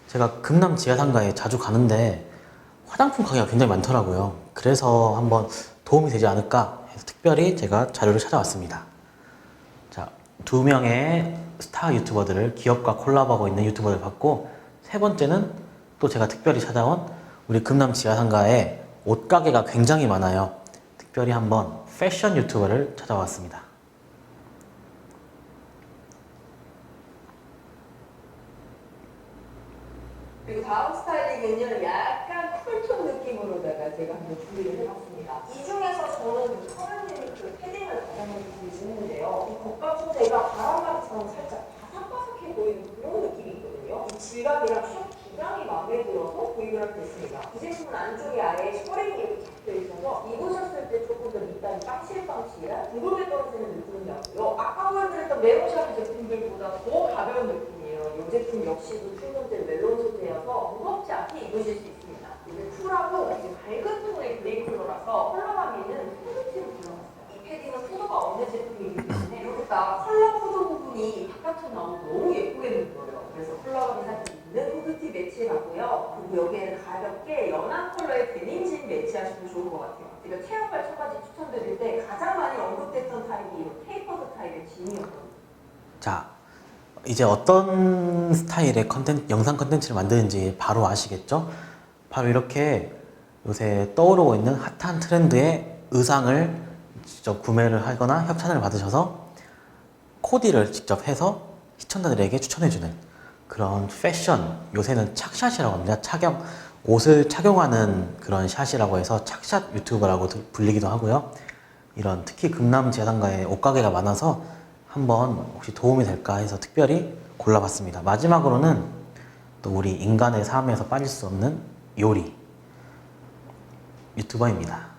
제가 금남 지하상가에 자주 가는데 화장품 가게가 굉장히 많더라고요. 그래서 한번 도움이 되지 않을까 해서 특별히 제가 자료를 찾아왔습니다. 자, 2명의 스타 유튜버들을 기업과 콜라보하고 있는 유튜버를 봤고, 세 번째는 또 제가 특별히 찾아온 우리 금남 지하상가에 옷가게가 굉장히 많아요. 특별히 한번 패션 유튜버를 찾아왔습니다. 그리고 다음 스타일링은요, 약간 쿨톤 느낌으로다가 제가 한번 준비를 해봤습니다. 이 중에서 저는 서현님이 그 패딩을 가장 많이 보여주는데요. 이 겉감 소재가 바람막이처럼 살짝 바삭바삭해 보이는 그런 느낌이 있거든요. 이 질감이랑 룩 기장이 마음에 들어서 구입을 하게 됐습니다. 이 제품은 안쪽에 아예 셔링이 이렇게 잡혀 있어서 입으셨을 때 조금 더 밑단이 빵실빵실한 부드럽게 떨어지는 느낌이 나고요. 아까 보여드렸던 메론샵 제품들보다 더 가벼운 느낌이에요. 이 제품 역시도 충분된 멜론 소재여서 무겁지 않게 입으실 수 있습니다. 이게 쿨하고 밝은 톤의 그레이 컬러라서 컬러감이 있는 후드티로 골라봤어요. 이 패딩은 후드가 없는 제품이기 때문에 이렇게 딱 컬러 후드 부분이 바깥으로 나오고 너무 예쁘게 보여요. 그래서 컬러감이 살짝 있는 후드티 매치해봤고요. 그리고 여기에는 가볍게 연한 컬러의 데님진 매치하시면 좋을 것 같아요. 제가 체형발 청바지 추천드릴 때 가장 많이 언급됐던 타입이 이 테이퍼드 타입의 진이었거든요. 자, 이제 어떤 스타일의 영상 컨텐츠를 만드는지 바로 아시겠죠? 바로 이렇게 요새 떠오르고 있는 핫한 트렌드의 의상을 직접 구매를 하거나 협찬을 받으셔서 코디를 직접 해서 시청자들에게 추천해주는 그런 패션, 요새는 착샷이라고 합니다. 옷을 착용하는 그런 샷이라고 해서 착샷 유튜버라고 불리기도 하고요. 이런 특히 금남 지하상가에 옷가게가 많아서 한번 혹시 도움이 될까 해서 특별히 골라봤습니다. 마지막으로는 또 우리 인간의 삶에서 빠질 수 없는 요리 유튜버입니다.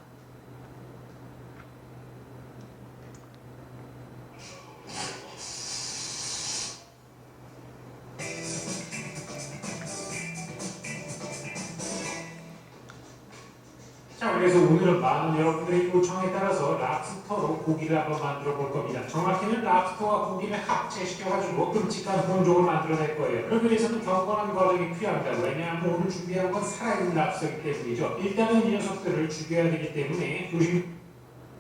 자, 그래서 오늘은 많은 여러분들의 요청에 따라서 랍스터로 고기를 한번 만들어 볼 겁니다. 정확히는 랍스터와 고기를 합체시켜가지고 끔찍한 본종을 만들어낼 거예요. 그러기 위해서는 경건한 과정이 필요합니다. 왜냐하면 오늘 준비한 건 살아있는 랍스터이기 때문이죠. 일단은 이 녀석들을 죽여야 되기 때문에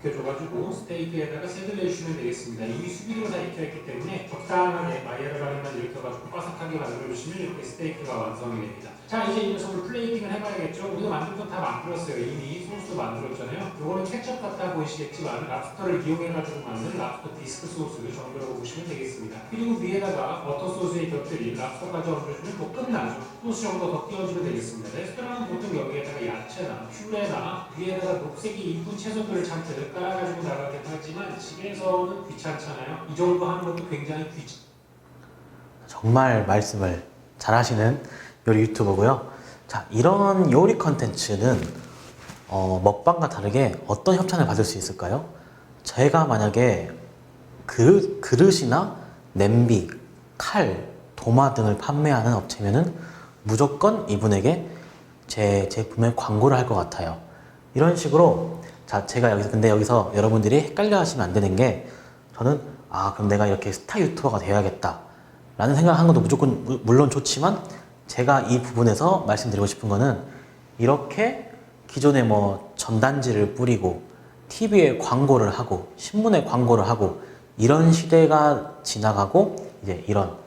익혀줘가지고 스테이크에다가 셋을 내주시면 되겠습니다. 이미 수비로 다 익혀있기 때문에 적당하게 마이야르바리만 일으켜가지고 바삭하게 만들어주시면 이렇게 스테이크가 완성이 됩니다. 자, 이제 이 녀석을 플레이팅을 해봐야겠죠. 우리가 만든 건 다 만들었어요. 이미 소스도 만들었잖아요. 이거는 케첩 같아 보이시겠지만 랍스터를 이용해가지고 만든 랍스터 디스크 소스 정도라고 보시면 되겠습니다. 그리고 위에다가 버터 소스에 곁들인 랍스터까지 얹어주면 뭐 끝나죠. 소스 정도 더 띄워주면 되겠습니다. 레스토랑은 보통 여기에다가 야채나 퓨레나 위에다가 녹색이 이쁜 채소들을 잔뜩 깔아가지고 나가긴 하지만 집에서는 귀찮잖아요. 이 정도 하는 것도 굉장히 정말 말씀을 잘하시는 요리 유튜버고요. 자, 이런 요리 컨텐츠는 먹방과 다르게 어떤 협찬을 받을 수 있을까요? 제가 만약에 그릇이나 냄비, 칼, 도마 등을 판매하는 업체면은 무조건 이분에게 제 제품의 광고를 할 것 같아요. 이런 식으로 자, 제가 여기서 여러분들이 헷갈려 하시면 안 되는 게 저는 그럼 내가 이렇게 스타 유튜버가 되어야겠다 라는 생각을 한 것도 물론 좋지만 제가 이 부분에서 말씀드리고 싶은 거는 이렇게 기존에 뭐 전단지를 뿌리고 TV에 광고를 하고 신문에 광고를 하고 이런 시대가 지나가고 이제 이런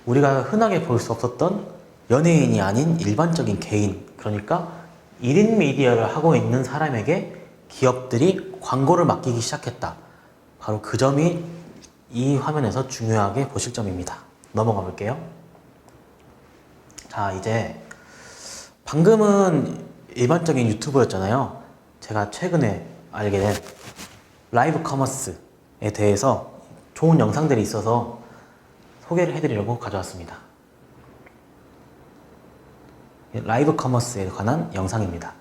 우리가 흔하게 볼 수 없었던 연예인이 아닌 일반적인 개인, 그러니까 1인 미디어를 하고 있는 사람에게 기업들이 광고를 맡기기 시작했다. 바로 그 점이 이 화면에서 중요하게 보실 점입니다. 넘어가 볼게요. 자, 이제 방금은 일반적인 유튜버였잖아요. 제가 최근에 알게 된 라이브 커머스에 대해서 좋은 영상들이 있어서 소개를 해드리려고 가져왔습니다. 라이브 커머스에 관한 영상입니다.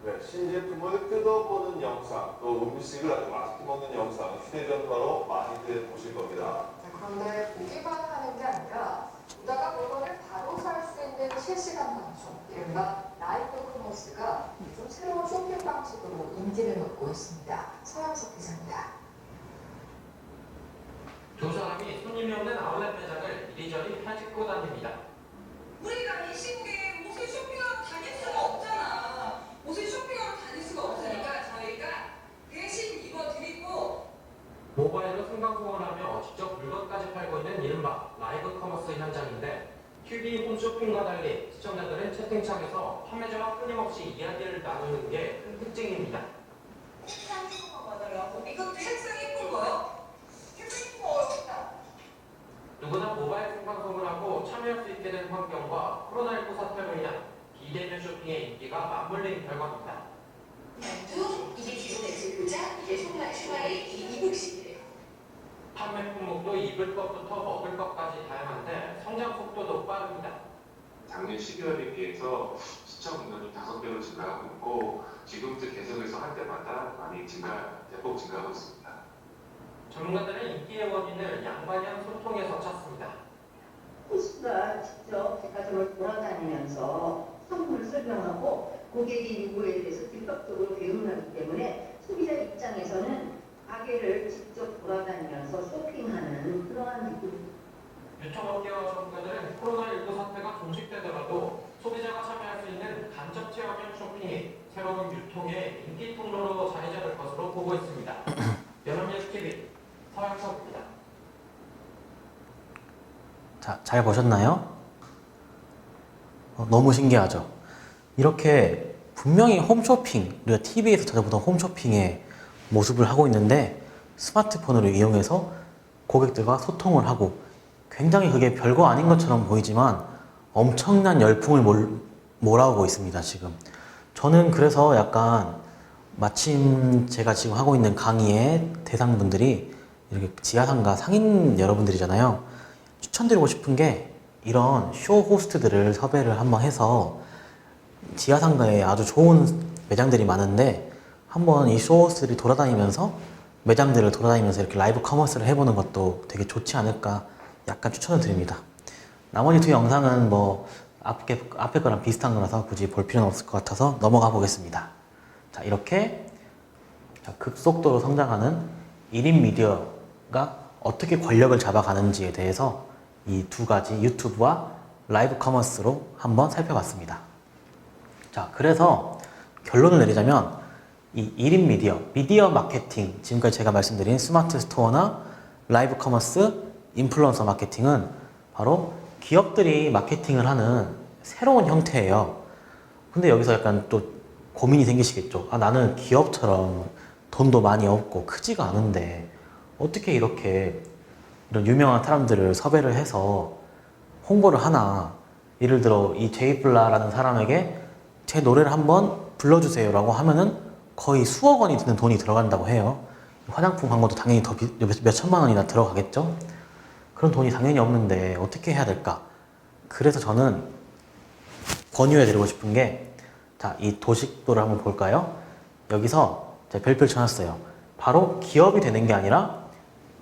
네, 신제품을 뜯어보는 영상, 또 음식을 아주 맛있게 먹는 영상, 휴대전화로 많이들 보실 겁니다. 그런데 보기만 하는 게 아니라 보다가 물건을 바로 살 수 있는 실시간 방송, 이른바 라이브 커머스가 좀 새로운 쇼핑 방식으로 인기를 얻고 있습니다. 서영석 기자입니다. 두 사람이 손님이 없는 아울렛 매장을 이리저리 헤집고 다닙니다. 우리가 이 시국에 옷을 쇼핑하러 다닐 수가 없잖아. 옷을 쇼핑하러 다닐 수가 없으니까 저희가 대신 입어드리고 모바일로 생방송을 하며 직접 물건까지 팔고 있는 이른바 라이브 커머스 현장인데 TV 홈쇼핑과 달리 시청자들은 채팅창에서 판매자와 끊임없이 이야기를 나누는 게 큰 특징입니다. 색상 예쁜 거 받으려고 이것도 색상 예쁜 거요? 색상 예쁜 거 어렵다. 누구나 모바일 생방송을 하고 참여할 수 있게 된 환경과 코로나19 사태로 인한 비대면 쇼핑의 인기가 맞물린 결과입니다. 만두, 이게 기존의 질구자, 이게 슈마리, 이북식이래요. 판매 품목도 입을 것부터 먹을 것까지 다양한데 성장 속도도 빠릅니다. 작년 12월에 비해서 시청 인원이 5배로 증가하고 있고 지금도 계속해서 할 때마다 많이 대폭 증가하고 있습니다. 전문가들은 인기의 원인을 양방향 소통에서 찾습니다. 호스가 직접 백화점을 돌아다니면서 상품을 설명하고 고객이 요구에 대해서 즉각적으로 대응하기 때문에 소비자 입장에서는 가게를 직접 돌아다니면서 쇼핑하는 그러한 느낌. 유통업계와 전문가들은 코로나19 사태가 종식되더라도 소비자가 참여할 수 있는 간접 체험형 쇼핑이 새로운 유통의 인기 통로로 자리 잡을 것으로 보고 있습니다. 연합뉴스TV 서영석입니다. 자, 잘 보셨나요? 너무 신기하죠? 이렇게 분명히 홈쇼핑, 우리가 TV에서 찾아보던 홈쇼핑의 모습을 하고 있는데 스마트폰으로 이용해서 고객들과 소통을 하고 굉장히 그게 별거 아닌 것처럼 보이지만 엄청난 열풍을 몰아오고 있습니다, 지금. 저는 그래서 약간 마침 제가 지금 하고 있는 강의의 대상분들이 이렇게 지하상가 상인 여러분들이잖아요. 추천드리고 싶은 게 이런 쇼 호스트들을 섭외를 한번 해서 지하상가에 아주 좋은 매장들이 많은데 한번 이 쇼 호스트들이 돌아다니면서 매장들을 돌아다니면서 이렇게 라이브 커머스를 해보는 것도 되게 좋지 않을까 약간 추천을 드립니다. 나머지 두 영상은 뭐 앞에 거랑 비슷한 거라서 굳이 볼 필요는 없을 것 같아서 넘어가 보겠습니다. 자, 이렇게 급속도로 성장하는 1인 미디어가 어떻게 권력을 잡아가는지에 대해서 이 두 가지 유튜브와 라이브 커머스로 한번 살펴봤습니다. 자, 그래서 결론을 내리자면 이 1인 미디어 마케팅, 지금까지 제가 말씀드린 스마트 스토어나 라이브 커머스, 인플루언서 마케팅은 바로 기업들이 마케팅을 하는 새로운 형태예요. 근데 여기서 약간 또 고민이 생기시겠죠. 나는 기업처럼 돈도 많이 없고 크지가 않은데 어떻게 이렇게 이런 유명한 사람들을 섭외를 해서 홍보를 하나. 예를 들어 이 제이플라라는 사람에게 제 노래를 한번 불러주세요 라고 하면은 거의 수억 원이 드는 돈이 들어간다고 해요. 화장품 광고도 당연히 더 몇 천만 원이나 들어가겠죠? 그런 돈이 당연히 없는데 어떻게 해야 될까? 그래서 저는 권유해 드리고 싶은 게, 자, 이 도식도를 한번 볼까요? 여기서 제가 별표를 쳐놨어요. 바로 기업이 되는 게 아니라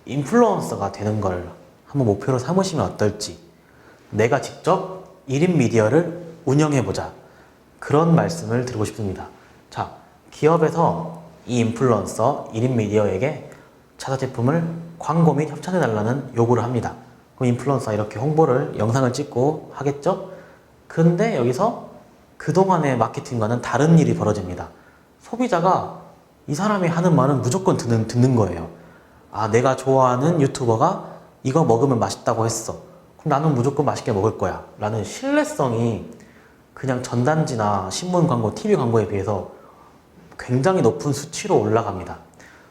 인플루언서가 되는 걸 한번 목표로 삼으시면 어떨지. 내가 직접 1인 미디어를 운영해보자. 그런 말씀을 드리고 싶습니다. 자, 기업에서 이 인플루언서 1인 미디어에게 자사 제품을 광고 및 협찬해달라는 요구를 합니다. 그럼 인플루언서가 이렇게 홍보를, 영상을 찍고 하겠죠? 근데 여기서 그동안의 마케팅과는 다른 일이 벌어집니다. 소비자가 이 사람이 하는 말은 무조건 듣는 거예요. 아, 내가 좋아하는 유튜버가 이거 먹으면 맛있다고 했어. 그럼 나는 무조건 맛있게 먹을 거야. 라는 신뢰성이 그냥 전단지나 신문 광고, TV 광고에 비해서 굉장히 높은 수치로 올라갑니다.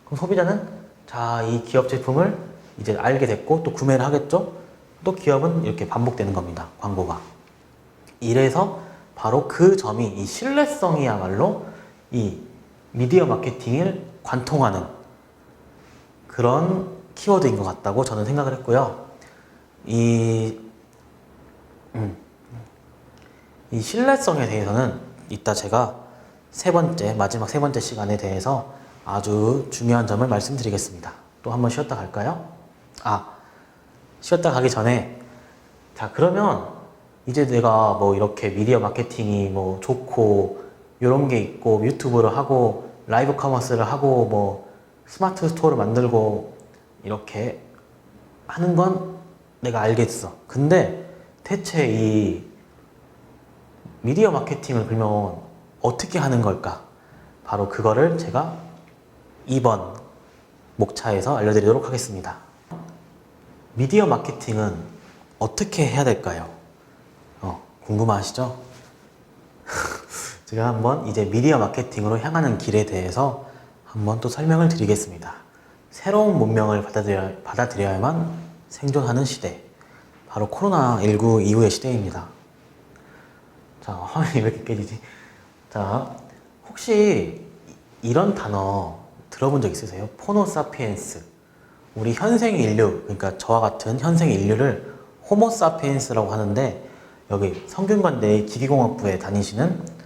그럼 소비자는 자, 이 기업 제품을 이제 알게 됐고 또 구매를 하겠죠? 또 기업은 이렇게 반복되는 겁니다. 광고가. 이래서 바로 그 점이, 이 신뢰성이야말로 이 미디어 마케팅을 관통하는 그런 키워드인 것 같다고 저는 생각을 했고요. 이 신뢰성에 대해서는 이따 제가 마지막 세 번째 시간에 대해서 아주 중요한 점을 말씀드리겠습니다. 또 한번 쉬었다 갈까요? 쉬었다 가기 전에, 자, 그러면 이제 내가 뭐 이렇게 미디어 마케팅이 뭐 좋고 이런 게 있고 유튜브를 하고 라이브 커머스를 하고 뭐 스마트 스토어를 만들고 이렇게 하는 건 내가 알겠어. 근데 대체 이 미디어 마케팅을 그러면 어떻게 하는 걸까? 바로 그거를 제가 2번 목차에서 알려드리도록 하겠습니다. 미디어 마케팅은 어떻게 해야 될까요? 궁금하시죠? 제가 한번 이제 미디어 마케팅으로 향하는 길에 대해서 한번 또 설명을 드리겠습니다. 새로운 문명을 받아들여야만 생존하는 시대. 바로 코로나19 이후의 시대입니다. 자, 화면이 왜 이렇게 깨지지? 자, 혹시 이런 단어 들어본 적 있으세요? 포노사피엔스. 우리 현생 인류, 그러니까 저와 같은 현생 인류를 호모사피엔스라고 하는데, 여기 성균관대 기계공학부에 다니시는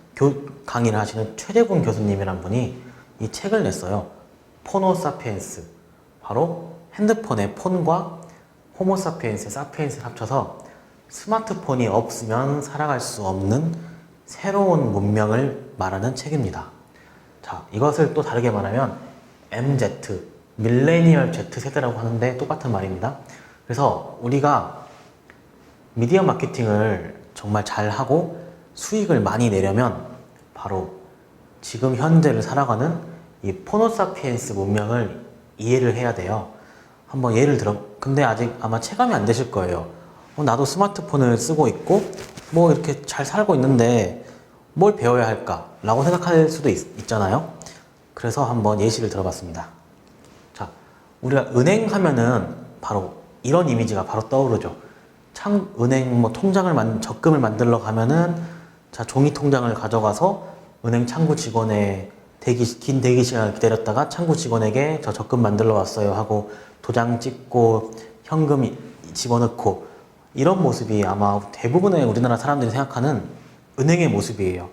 강의를 하시는 최재군 교수님이란 분이 이 책을 냈어요. 포노사피엔스. 바로 핸드폰의 폰과 호모사피엔스의 사피엔스를 합쳐서 스마트폰이 없으면 살아갈 수 없는 새로운 문명을 말하는 책입니다. 자, 이것을 또 다르게 말하면 MZ, 밀레니얼 Z 세대라고 하는데 똑같은 말입니다. 그래서 우리가 미디어 마케팅을 정말 잘하고 수익을 많이 내려면 바로 지금 현재를 살아가는 이 포노사피엔스 문명을 이해를 해야 돼요. 한번 예를 들어, 근데 아직 아마 체감이 안 되실 거예요. 나도 스마트폰을 쓰고 있고 뭐 이렇게 잘 살고 있는데 뭘 배워야 할까? 라고 생각할 수도 있잖아요. 그래서 한번 예시를 들어봤습니다. 자, 우리가 은행 하면은 바로 이런 이미지가 바로 떠오르죠. 은행 뭐 적금을 만들러 가면은, 자, 종이 통장을 가져가서 은행 창구 직원의 긴 대기 시간을 기다렸다가 창구 직원에게 저 적금 만들러 왔어요 하고 도장 찍고 현금 집어넣고, 이런 모습이 아마 대부분의 우리나라 사람들이 생각하는 은행의 모습이에요.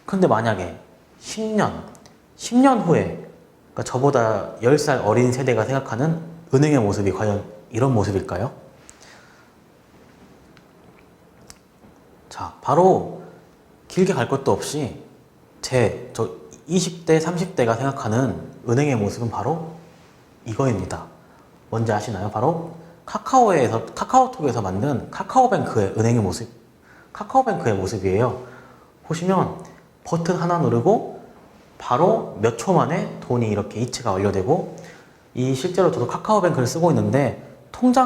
그런데 만약에 10년 후에, 그러니까 저보다 10살 어린 세대가 생각하는 은행의 모습이 과연 이런 모습일까요? 자, 바로 길게 갈 것도 없이 저 20대, 30대가 생각하는 은행의 모습은 바로 이거입니다. 뭔지 아시나요? 바로 카카오톡에서 만든 카카오뱅크의 은행의 모습, 카카오뱅크의 모습이에요. 보시면 버튼 하나 누르고 바로 몇 초 만에 돈이 이렇게 이체가 완료되고, 실제로 저도 카카오뱅크를 쓰고 있는데,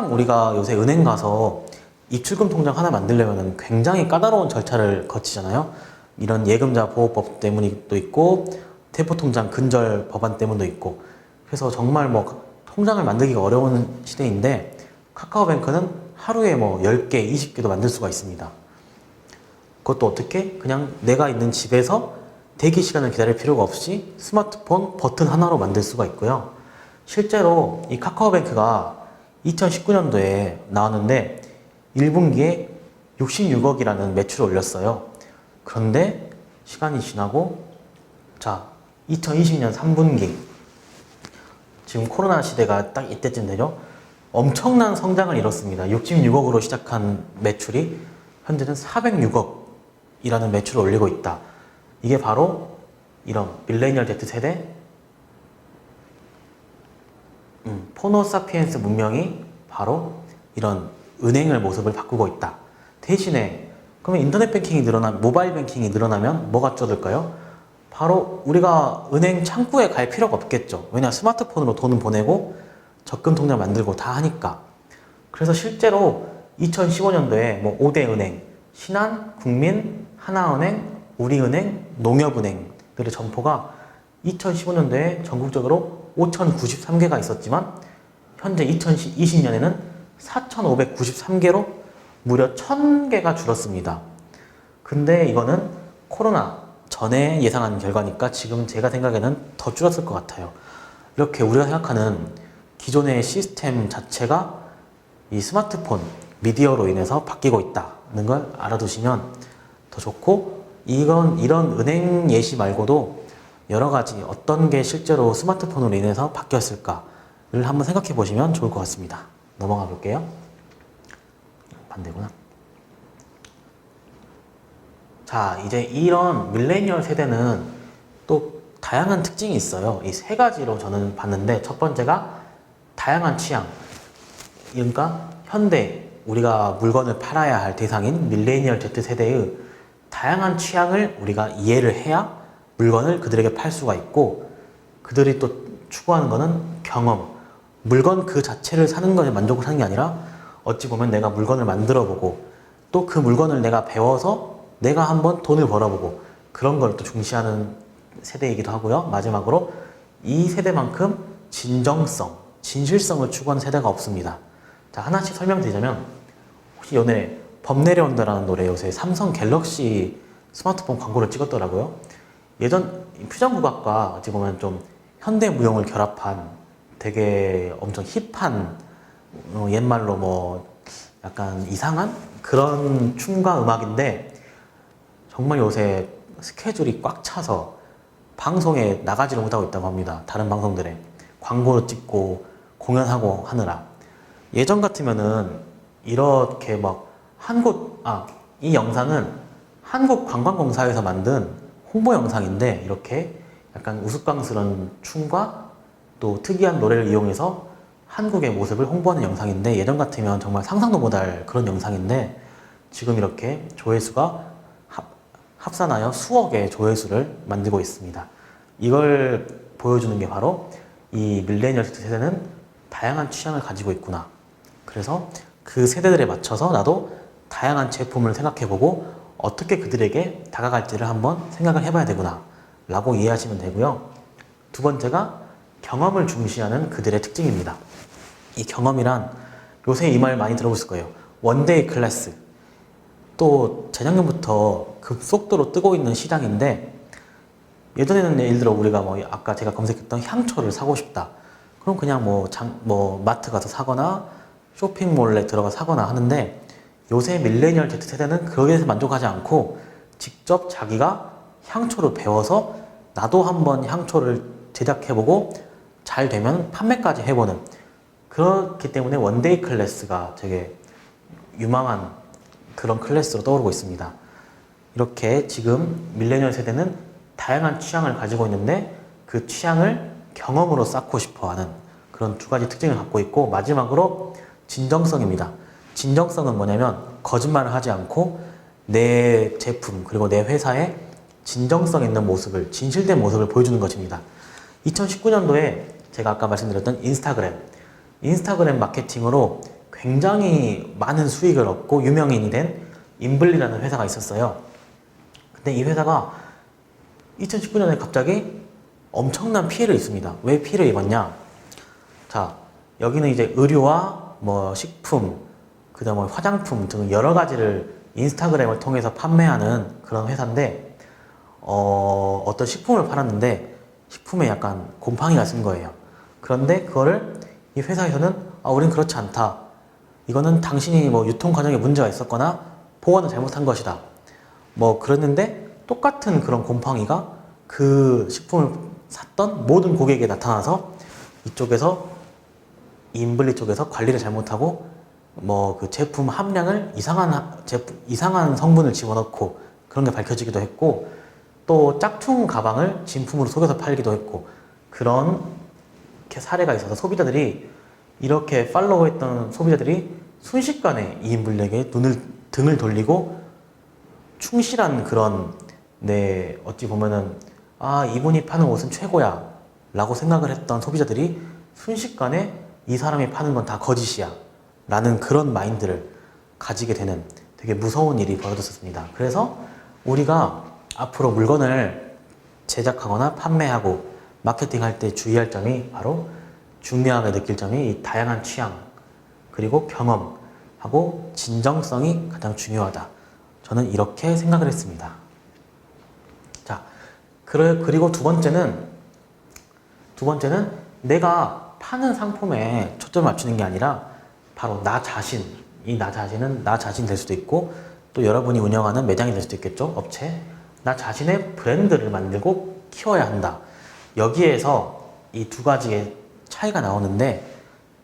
우리가 요새 은행 가서 입출금 통장 하나 만들려면 굉장히 까다로운 절차를 거치잖아요. 이런 예금자 보호법 때문도 있고 대포통장 근절 법안 때문도 있고, 그래서 정말 뭐 통장을 만들기가 어려운 시대인데 카카오뱅크는 하루에 뭐 10개, 20개도 만들 수가 있습니다. 그것도 어떻게? 그냥 내가 있는 집에서 대기 시간을 기다릴 필요가 없이 스마트폰 버튼 하나로 만들 수가 있고요. 실제로 이 카카오뱅크가 2019년도에 나왔는데 1분기에 66억이라는 매출을 올렸어요. 그런데 시간이 지나고 자 2020년 3분기 지금 코로나 시대가 딱 이때쯤 되죠. 엄청난 성장을 이뤘습니다. 66억으로 시작한 매출이 현재는 406억이라는 매출을 올리고 있다. 이게 바로 이런 밀레니얼 Z세대 포노사피엔스 문명이 바로 이런 은행을 모습을 바꾸고 있다. 대신에 그러면 인터넷 뱅킹이 늘어나면 모바일 뱅킹이 늘어나면 뭐가 줄어들까요? 바로 우리가 은행 창구에 갈 필요가 없겠죠. 왜냐 스마트폰으로 돈을 보내고 적금 통장 만들고 다 하니까. 그래서 실제로 2015년도에 뭐 5대 은행 신한, 국민, 하나은행, 우리은행, 농협은행들의 점포가 2015년도에 전국적으로 5,093개가 있었지만 현재 2020년에는 4,593개로 무려 1,000개가 줄었습니다. 근데 이거는 코로나 전에 예상한 결과니까 지금 제가 생각에는 더 줄었을 것 같아요. 이렇게 우리가 생각하는 기존의 시스템 자체가 이 스마트폰, 미디어로 인해서 바뀌고 있다는 걸 알아두시면 더 좋고, 이런 은행 예시 말고도 여러 가지 어떤 게 실제로 스마트폰으로 인해서 바뀌었을까를 한번 생각해 보시면 좋을 것 같습니다. 넘어가 볼게요. 반대구나. 자, 이제 이런 밀레니얼 세대는 또 다양한 특징이 있어요. 이 세 가지로 저는 봤는데, 첫 번째가 다양한 취향. 그러니까 현대 우리가 물건을 팔아야 할 대상인 밀레니얼 Z세대의 다양한 취향을 우리가 이해를 해야 물건을 그들에게 팔 수가 있고, 그들이 또 추구하는 거는 경험. 물건 그 자체를 사는 것에 만족을 하는 게 아니라 어찌 보면 내가 물건을 만들어 보고 또 그 물건을 내가 배워서 내가 한번 돈을 벌어보고 그런 걸 또 중시하는 세대이기도 하고요. 마지막으로 이 세대만큼 진정성, 진실성을 추구하는 세대가 없습니다. 자, 하나씩 설명드리자면, 혹시 연애 범 내려온다라는 노래 요새 삼성 갤럭시 스마트폰 광고를 찍었더라고요. 예전 퓨전국악과 어찌 보면 좀 현대무용을 결합한 되게 엄청 힙한 옛말로 뭐 약간 이상한 그런 춤과 음악인데, 정말 요새 스케줄이 꽉 차서 방송에 나가지를 못하고 있다고 합니다. 다른 방송들에 광고를 찍고 공연하고 하느라. 예전 같으면은 이렇게 막 이 영상은 한국관광공사에서 만든 홍보 영상인데, 이렇게 약간 우스꽝스러운 춤과 또 특이한 노래를 이용해서 한국의 모습을 홍보하는 영상인데, 예전 같으면 정말 상상도 못할 그런 영상인데, 지금 이렇게 조회수가 합산하여 수억의 조회수를 만들고 있습니다. 이걸 보여주는 게 바로 이 밀레니얼 세대는 다양한 취향을 가지고 있구나. 그래서 그 세대들에 맞춰서 나도 다양한 제품을 생각해보고 어떻게 그들에게 다가갈지를 한번 생각을 해봐야 되구나 라고 이해하시면 되고요. 두 번째가 경험을 중시하는 그들의 특징입니다. 이 경험이란, 요새 이 말 많이 들어보실 거예요. 원데이 클래스. 또 재작년부터 급속도로 뜨고 있는 시장인데, 예전에는 예를 들어 우리가 뭐 아까 제가 검색했던 향초를 사고 싶다. 그럼 그냥 뭐 마트 가서 사거나 쇼핑몰에 들어가 사거나 하는데, 요새 밀레니얼 Z세대는 거기에서 만족하지 않고 직접 자기가 향초를 배워서 나도 한번 향초를 제작해보고 잘 되면 판매까지 해보는, 그렇기 때문에 원데이 클래스가 되게 유망한 그런 클래스로 떠오르고 있습니다. 이렇게 지금 밀레니얼 세대는 다양한 취향을 가지고 있는데 그 취향을 경험으로 쌓고 싶어하는 그런 두 가지 특징을 갖고 있고, 마지막으로 진정성입니다. 진정성은 뭐냐면 거짓말을 하지 않고 내 제품 그리고 내 회사의 진정성 있는 모습을, 진실된 모습을 보여주는 것입니다. 2019년도에 제가 아까 말씀드렸던 인스타그램 마케팅으로 굉장히 많은 수익을 얻고 유명인이 된 인블리라는 회사가 있었어요. 근데 이 회사가 2019년에 갑자기 엄청난 피해를 입습니다. 왜 피해를 입었냐? 자, 여기는 이제 의류와 뭐 식품, 그 다음에 화장품 등 여러 가지를 인스타그램을 통해서 판매하는 그런 회사인데, 어떤 식품을 팔았는데 식품에 약간 곰팡이가 쓴 거예요. 그런데 그거를 이 회사에서는 우린 그렇지 않다. 이거는 당신이 뭐 유통 과정에 문제가 있었거나 보관을 잘못한 것이다. 뭐 그랬는데 똑같은 그런 곰팡이가 그 식품을 샀던 모든 고객에게 나타나서 이쪽에서 인블리 쪽에서 관리를 잘못하고 뭐 그 제품 함량을 이상한 성분을 집어넣고 그런 게 밝혀지기도 했고 또 짝퉁 가방을 진품으로 속여서 팔기도 했고 그런 사례가 있어서 소비자들이 이렇게 팔로우했던 소비자들이 순식간에 이인블랙에 등을 돌리고 충실한 그런 어찌 보면은 이분이 파는 옷은 최고야 라고 생각을 했던 소비자들이 순식간에 이 사람이 파는 건 다 거짓이야 라는 그런 마인드를 가지게 되는 되게 무서운 일이 벌어졌습니다. 그래서 우리가 앞으로 물건을 제작하거나 판매하고 마케팅할 때 주의할 점이 바로 중요하게 느낄 점이 이 다양한 취향 그리고 경험하고 진정성이 가장 중요하다. 저는 이렇게 생각을 했습니다. 자, 그리고 두 번째는 내가 파는 상품에 초점을 맞추는 게 아니라 바로 나 자신은 나 자신 될 수도 있고 또 여러분이 운영하는 매장이 될 수도 있겠죠. 업체. 나 자신의 브랜드를 만들고 키워야 한다. 여기에서 이 두 가지의 차이가 나오는데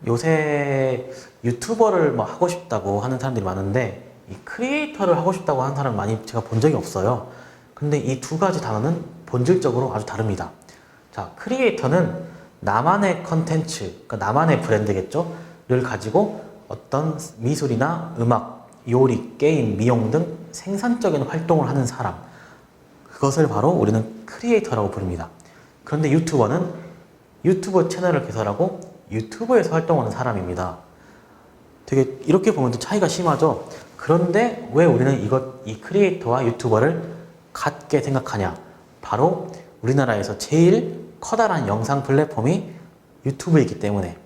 요새 유튜버를 뭐 하고 싶다고 하는 사람들이 많은데 이 크리에이터를 하고 싶다고 하는 사람 많이 제가 본 적이 없어요. 근데 이 두 가지 단어는 본질적으로 아주 다릅니다. 자, 크리에이터는 나만의 컨텐츠, 그러니까 나만의 브랜드겠죠? 를 가지고 어떤 미술이나 음악, 요리, 게임, 미용 등 생산적인 활동을 하는 사람. 그것을 바로 우리는 크리에이터라고 부릅니다. 그런데 유튜버는 유튜브 채널을 개설하고 유튜브에서 활동하는 사람입니다. 되게 이렇게 보면 또 차이가 심하죠? 그런데 왜 우리는 이 크리에이터와 유튜버를 같게 생각하냐? 바로 우리나라에서 제일 커다란 영상 플랫폼이 유튜브이기 때문에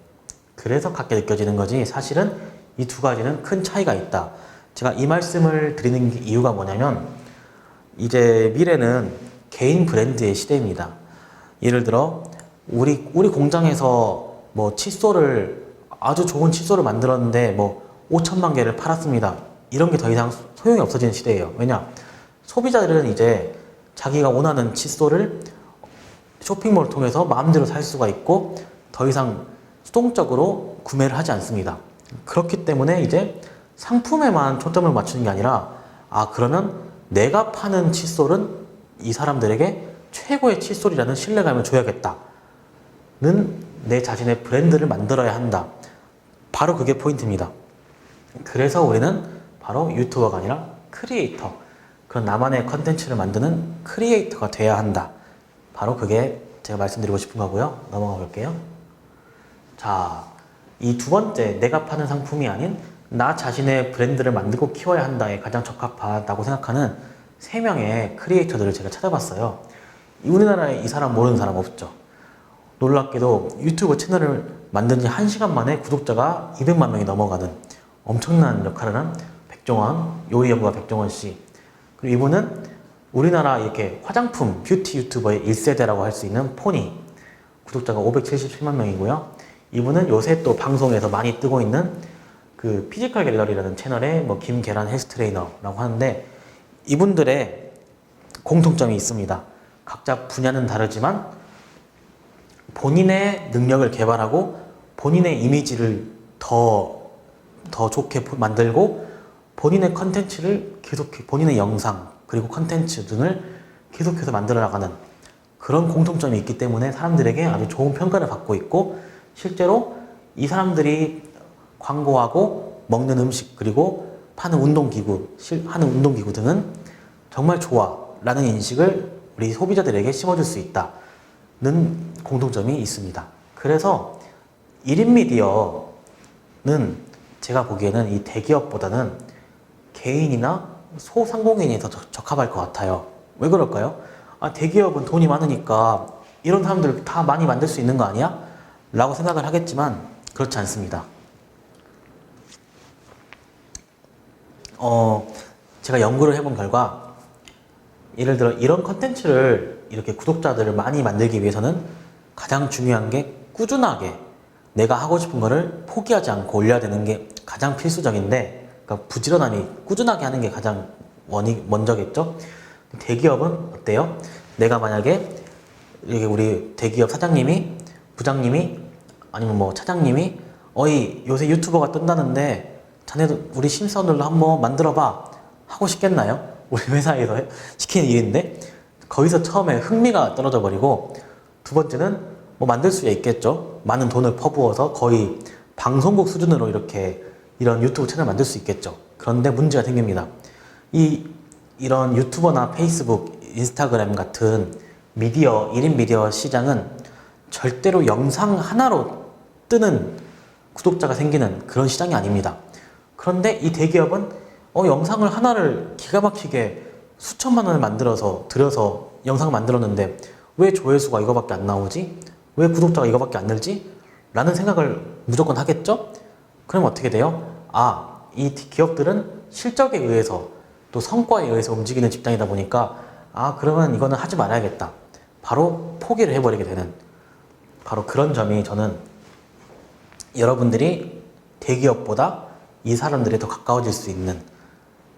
그래서 같게 느껴지는 거지 사실은 이 두 가지는 큰 차이가 있다. 제가 이 말씀을 드리는 이유가 뭐냐면 이제 미래는 개인 브랜드의 시대입니다. 예를 들어 우리 공장에서 뭐 칫솔을 아주 좋은 칫솔을 만들었는데 뭐 5천만 개를 팔았습니다. 이런 게 더 이상 소용이 없어지는 시대예요. 왜냐? 소비자들은 이제 자기가 원하는 칫솔을 쇼핑몰을 통해서 마음대로 살 수가 있고 더 이상 수동적으로 구매를 하지 않습니다. 그렇기 때문에 이제 상품에만 초점을 맞추는 게 아니라 그러면 내가 파는 칫솔은 이 사람들에게 최고의 칫솔이라는 신뢰감을 줘야겠다. 는 내 자신의 브랜드를 만들어야 한다. 바로 그게 포인트입니다. 그래서 우리는 바로 유튜버가 아니라 크리에이터, 그런 나만의 컨텐츠를 만드는 크리에이터가 돼야 한다. 바로 그게 제가 말씀드리고 싶은 거고요. 넘어가 볼게요. 자, 이 두 번째, 내가 파는 상품이 아닌 나 자신의 브랜드를 만들고 키워야 한다에 가장 적합하다고 생각하는 3명의 크리에이터들을 제가 찾아봤어요. 우리나라에 이 사람 모르는 사람 없죠. 놀랍게도 유튜브 채널을 만든 지 1시간 만에 구독자가 200만 명이 넘어가는 엄청난 역할을 한 백종원, 요리연구가 백종원 씨. 그리고 이분은 우리나라 이렇게 화장품, 뷰티 유튜버의 1세대라고 할 수 있는 포니. 구독자가 577만 명이고요. 이분은 요새 또 방송에서 많이 뜨고 있는 그 피지컬 갤러리라는 채널의 뭐 김계란 헬스 트레이너라고 하는데 이분들의 공통점이 있습니다. 각자 분야는 다르지만 본인의 능력을 개발하고 본인의 이미지를 더 좋게 만들고 본인의 컨텐츠를 본인의 영상 그리고 컨텐츠 등을 계속해서 만들어 나가는 그런 공통점이 있기 때문에 사람들에게 아주 좋은 평가를 받고 있고 실제로 이 사람들이 광고하고 먹는 음식 그리고 하는 운동기구 등은 정말 좋아 라는 인식을 우리 소비자들에게 심어줄 수 있다는 공통점이 있습니다. 그래서 1인 미디어는 제가 보기에는 이 대기업보다는 개인이나 소상공인이 더 적합할 것 같아요. 왜 그럴까요? 대기업은 돈이 많으니까 이런 사람들 다 많이 만들 수 있는 거 아니야? 라고 생각을 하겠지만 그렇지 않습니다. 제가 연구를 해본 결과 예를 들어 이런 컨텐츠를 이렇게 구독자들을 많이 만들기 위해서는 가장 중요한 게 꾸준하게 내가 하고 싶은 거를 포기하지 않고 올려야 되는 게 가장 필수적인데, 그러니까 부지런함이 꾸준하게 하는 게 가장 먼저겠죠. 대기업은 어때요? 내가 만약에 여기 우리 대기업 사장님이, 부장님이, 아니면 뭐 차장님이 어이 요새 유튜버가 뜬다는데 자네도 우리 신입사원들도 한번 만들어봐 하고 싶겠나요? 우리 회사에서 시키는 일인데 거기서 처음에 흥미가 떨어져 버리고, 두 번째는 뭐 만들 수 있겠죠. 많은 돈을 퍼부어서 거의 방송국 수준으로 이렇게 이런 유튜브 채널 만들 수 있겠죠. 그런데 문제가 생깁니다. 이런 유튜버나 페이스북, 인스타그램 같은 미디어, 1인 미디어 시장은 절대로 영상 하나로 뜨는 구독자가 생기는 그런 시장이 아닙니다. 그런데 이 대기업은 영상을 하나를 기가 막히게 수천만 원을 들여서 영상을 만들었는데 왜 조회수가 이거밖에 안 나오지? 왜 구독자가 이거밖에 안 늘지? 라는 생각을 무조건 하겠죠? 그럼 어떻게 돼요? 이 기업들은 실적에 의해서 또 성과에 의해서 움직이는 집단이다 보니까 그러면 이거는 하지 말아야겠다. 바로 포기를 해버리게 되는, 바로 그런 점이 저는 여러분들이 대기업보다 이 사람들이 더 가까워질 수 있는,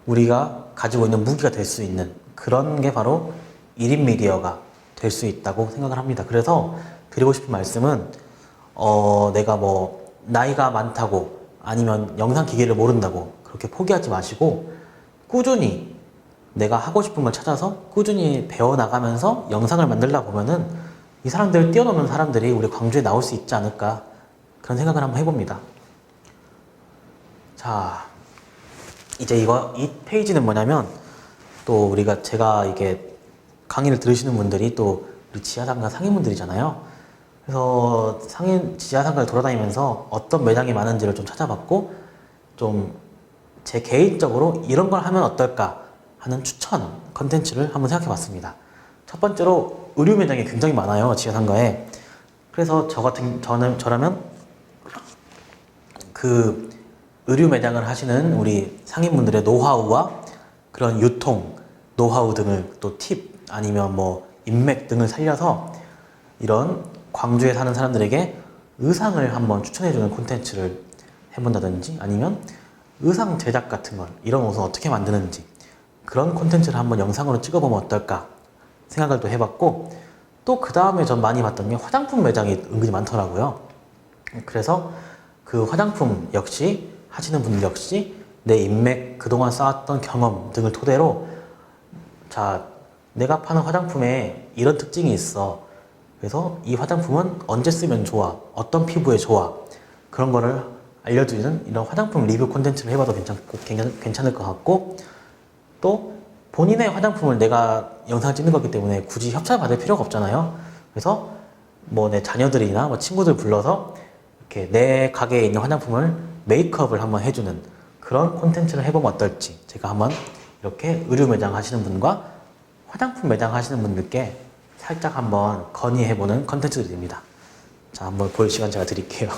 우리가 가지고 있는 무기가 될 수 있는 그런 게 바로 1인 미디어가 될 수 있다고 생각을 합니다. 그래서 드리고 싶은 말씀은 내가 뭐 나이가 많다고 아니면 영상 기계를 모른다고 그렇게 포기하지 마시고 꾸준히 내가 하고 싶은 걸 찾아서 꾸준히 배워나가면서 영상을 만들다 보면은 이 사람들 뛰어넘는 사람들이 우리 광주에 나올 수 있지 않을까, 그런 생각을 한번 해봅니다. 자, 이제 이 페이지는 뭐냐면, 또 제가 이게 강의를 들으시는 분들이 또 우리 지하상가 상인분들이잖아요. 그래서 지하상가를 돌아다니면서 어떤 매장이 많은지를 좀 찾아봤고, 좀 제 개인적으로 이런 걸 하면 어떨까 하는 추천 컨텐츠를 한번 생각해 봤습니다. 첫 번째로 의류 매장이 굉장히 많아요, 지하상가에. 그래서 저라면 그 의류 매장을 하시는 우리 상인분들의 노하우와 그런 유통 노하우 등을, 또 팁 아니면 뭐 인맥 등을 살려서 이런 광주에 사는 사람들에게 의상을 한번 추천해주는 콘텐츠를 해본다든지, 아니면 의상 제작 같은 걸, 이런 옷은 어떻게 만드는지 그런 콘텐츠를 한번 영상으로 찍어보면 어떨까 생각을 또 해봤고, 또 그 다음에 전 많이 봤던 게 화장품 매장이 은근히 많더라고요. 그래서 그 화장품 역시 하시는 분들 역시 내 인맥, 그동안 쌓았던 경험 등을 토대로, 자, 내가 파는 화장품에 이런 특징이 있어. 그래서 이 화장품은 언제 쓰면 좋아? 어떤 피부에 좋아? 그런 거를 알려주는 이런 화장품 리뷰 콘텐츠를 해봐도 괜찮을 것 같고, 또 본인의 화장품을 내가 영상 찍는 거기 때문에 굳이 협찬 받을 필요가 없잖아요. 그래서 뭐 내 자녀들이나 뭐 친구들 불러서 이렇게 내 가게에 있는 화장품을 메이크업을 한번 해주는 그런 콘텐츠를 해보면 어떨지, 제가 한번 이렇게 의류 매장 하시는 분과 화장품 매장 하시는 분들께 살짝 한번 건의해보는 컨텐츠들입니다. 자, 한번 볼 시간 제가 드릴게요.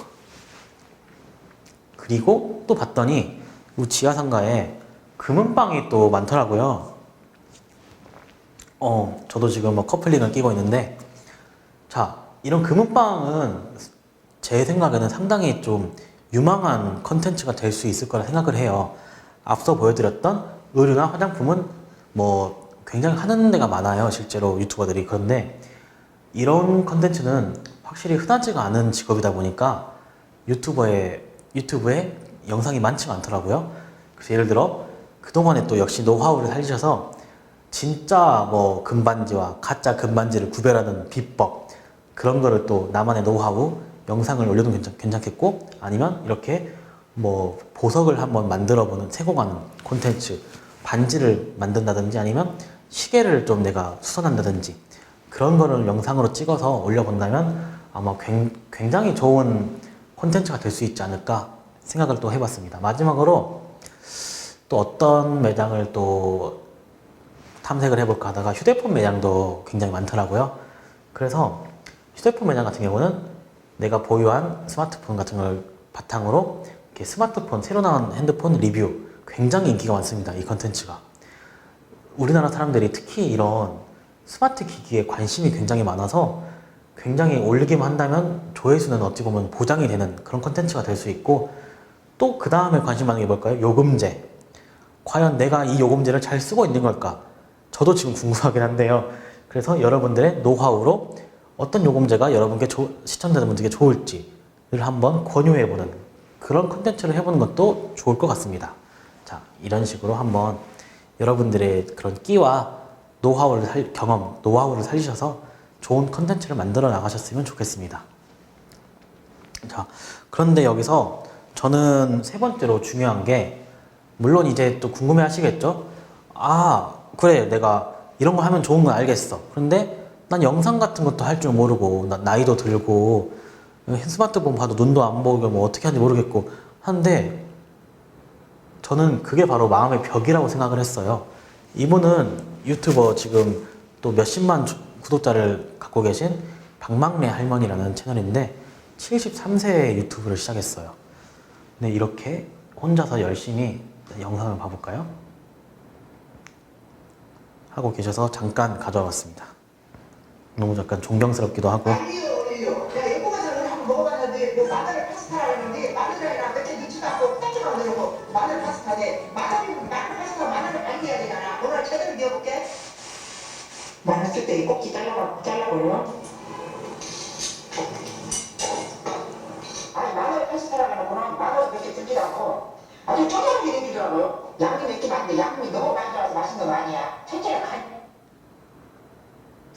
그리고 또 봤더니 우리 지하상가에 금은방이 또 많더라고요. 저도 지금 뭐 커플링을 끼고 있는데, 자, 이런 금은방은 제 생각에는 상당히 좀 유망한 컨텐츠가 될 수 있을 거라 생각을 해요. 앞서 보여드렸던 의류나 화장품은 뭐 굉장히 하는 데가 많아요, 실제로 유튜버들이. 그런데 이런 컨텐츠는 확실히 흔하지가 않은 직업이다 보니까 유튜브에 영상이 많지가 않더라고요. 그래서 예를 들어 그동안에 또 역시 노하우를 살리셔서 진짜 뭐 금반지와 가짜 금반지를 구별하는 비법, 그런 거를 또 나만의 노하우 영상을 올려도 괜찮겠고, 아니면 이렇게 뭐 보석을 한번 만들어보는, 세공하는 콘텐츠, 반지를 만든다든지 아니면 시계를 좀 내가 수선한다든지 그런 거를 영상으로 찍어서 올려본다면 아마 굉장히 좋은 콘텐츠가 될 수 있지 않을까 생각을 또 해봤습니다. 마지막으로 또 어떤 매장을 또 탐색을 해볼까 하다가 휴대폰 매장도 굉장히 많더라고요. 그래서 휴대폰 매장 같은 경우는 내가 보유한 스마트폰 같은 걸 바탕으로 이렇게 스마트폰, 새로 나온 핸드폰 리뷰, 굉장히 인기가 많습니다, 이 컨텐츠가. 우리나라 사람들이 특히 이런 스마트 기기에 관심이 굉장히 많아서 굉장히 올리기만 한다면 조회수는 어찌 보면 보장이 되는 그런 컨텐츠가 될 수 있고, 또 그 다음에 관심 많은 게 뭘까요? 요금제. 과연 내가 이 요금제를 잘 쓰고 있는 걸까? 저도 지금 궁금하긴 한데요. 그래서 여러분들의 노하우로 어떤 요금제가 여러분께 시청자분들께 좋을지를 한번 권유해보는 그런 컨텐츠를 해보는 것도 좋을 것 같습니다. 자, 이런 식으로 한번 여러분들의 그런 끼와 노하우를 살리셔서 좋은 컨텐츠를 만들어 나가셨으면 좋겠습니다. 자, 그런데 여기서 저는 세 번째로 중요한 게, 물론 이제 또 궁금해 하시겠죠? 아, 그래, 내가 이런 거 하면 좋은 건 알겠어. 그런데 난 영상 같은 것도 할 줄 모르고, 나이도 들고, 스마트폰 봐도 눈도 안 보고, 뭐 어떻게 하는지 모르겠고 하는데, 저는 그게 바로 마음의 벽이라고 생각을 했어요. 이분은 유튜버 지금 또 몇십만 구독자를 갖고 계신 박막래 할머니라는 채널인데 73세에 유튜브를 시작했어요. 근데 이렇게 혼자서 열심히 영상을 봐볼까요? 하고 계셔서 잠깐 가져와 봤습니다. 너무 약간 존경스럽기도 하고. 올려. 내가 예고 과자를 한번 먹어봤는데 뭐 마늘 파스타라고 했는데 마늘이랑 몇개 넣지도 않고 고추만 넣고 마늘 파스타인데 마늘 파스타 마늘을 많이 해야 되잖아. 오늘 제대로 넣어볼게. 마늘 쓸 때 꼭지 잘라버려. 아니 마늘 파스타라고 하는구나. 마늘 몇 개 들지도 않고 아주 쪼잔하게 생기더라고요. 양념이 이렇게 많은데 양념이 너무 많이 들어서 맛있는 거 아니야. 첫째가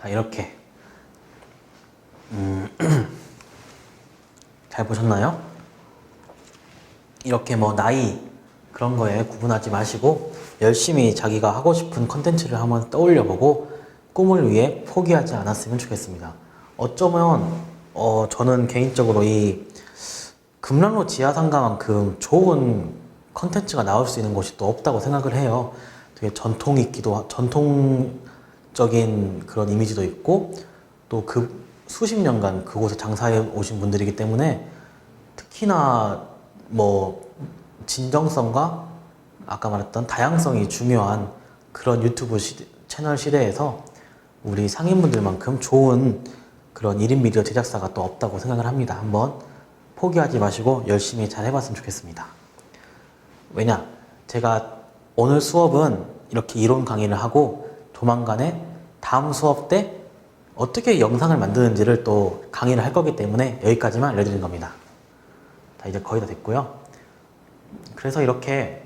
자, 이렇게 잘 보셨나요? 이렇게 뭐 나이 그런 거에 구분하지 마시고 열심히 자기가 하고 싶은 컨텐츠를 한번 떠올려 보고 꿈을 위해 포기하지 않았으면 좋겠습니다. 어쩌면 저는 개인적으로 이 금남로 지하상가만큼 좋은 컨텐츠가 나올 수 있는 곳이 또 없다고 생각을 해요. 되게 전통적인 그런 이미지도 있고, 또 그 수십 년간 그곳에 장사해 오신 분들이기 때문에 특히나 뭐 진정성과 아까 말했던 다양성이 중요한 그런 유튜브 채널 시대에서 우리 상인분들만큼 좋은 그런 1인 미디어 제작사가 또 없다고 생각을 합니다. 한번 포기하지 마시고 열심히 잘 해봤으면 좋겠습니다. 왜냐? 제가 오늘 수업은 이렇게 이론 강의를 하고 조만간에 다음 수업 때 어떻게 영상을 만드는지를 또 강의를 할 거기 때문에 여기까지만 알려드린 겁니다. 자, 이제 거의 다 됐고요. 그래서 이렇게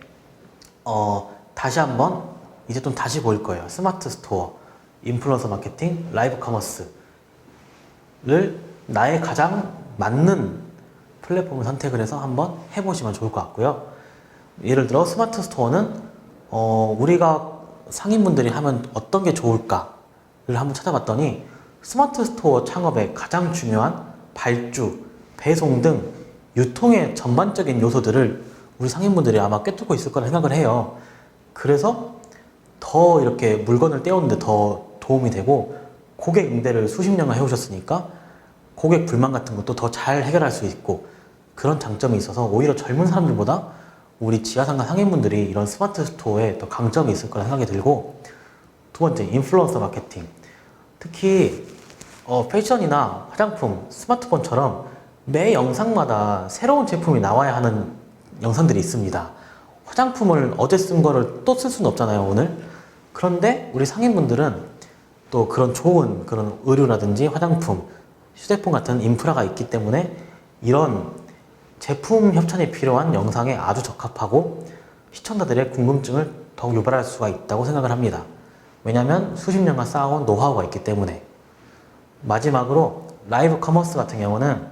다시 한번 이제 좀 다시 보일 거예요. 스마트 스토어, 인플루언서 마케팅, 라이브 커머스를 나의 가장 맞는 플랫폼을 선택을 해서 한번 해보시면 좋을 것 같고요. 예를 들어 스마트 스토어는 우리가 상인분들이 하면 어떤 게 좋을까를 한번 찾아봤더니 스마트 스토어 창업에 가장 중요한 발주, 배송 등 유통의 전반적인 요소들을 우리 상인분들이 아마 꿰뚫고 있을 거라 생각을 해요. 그래서 더 이렇게 물건을 떼오는데 더 도움이 되고, 고객 응대를 수십 년간 해오셨으니까 고객 불만 같은 것도 더 잘 해결할 수 있고, 그런 장점이 있어서 오히려 젊은 사람들보다 우리 지하상가 상인분들이 이런 스마트 스토어에 더 강점이 있을 거라 생각이 들고, 두 번째, 인플루언서 마케팅. 특히 패션이나 화장품, 스마트폰처럼 매 영상마다 새로운 제품이 나와야 하는 영상들이 있습니다. 화장품을 어제 쓴 거를 또 쓸 수는 없잖아요, 오늘. 그런데 우리 상인분들은 또 그런 좋은 그런 의류라든지 화장품, 휴대폰 같은 인프라가 있기 때문에 이런 제품 협찬이 필요한 영상에 아주 적합하고 시청자들의 궁금증을 더욱 유발할 수가 있다고 생각을 합니다. 왜냐하면 수십 년간 쌓아온 노하우가 있기 때문에. 마지막으로 라이브 커머스 같은 경우는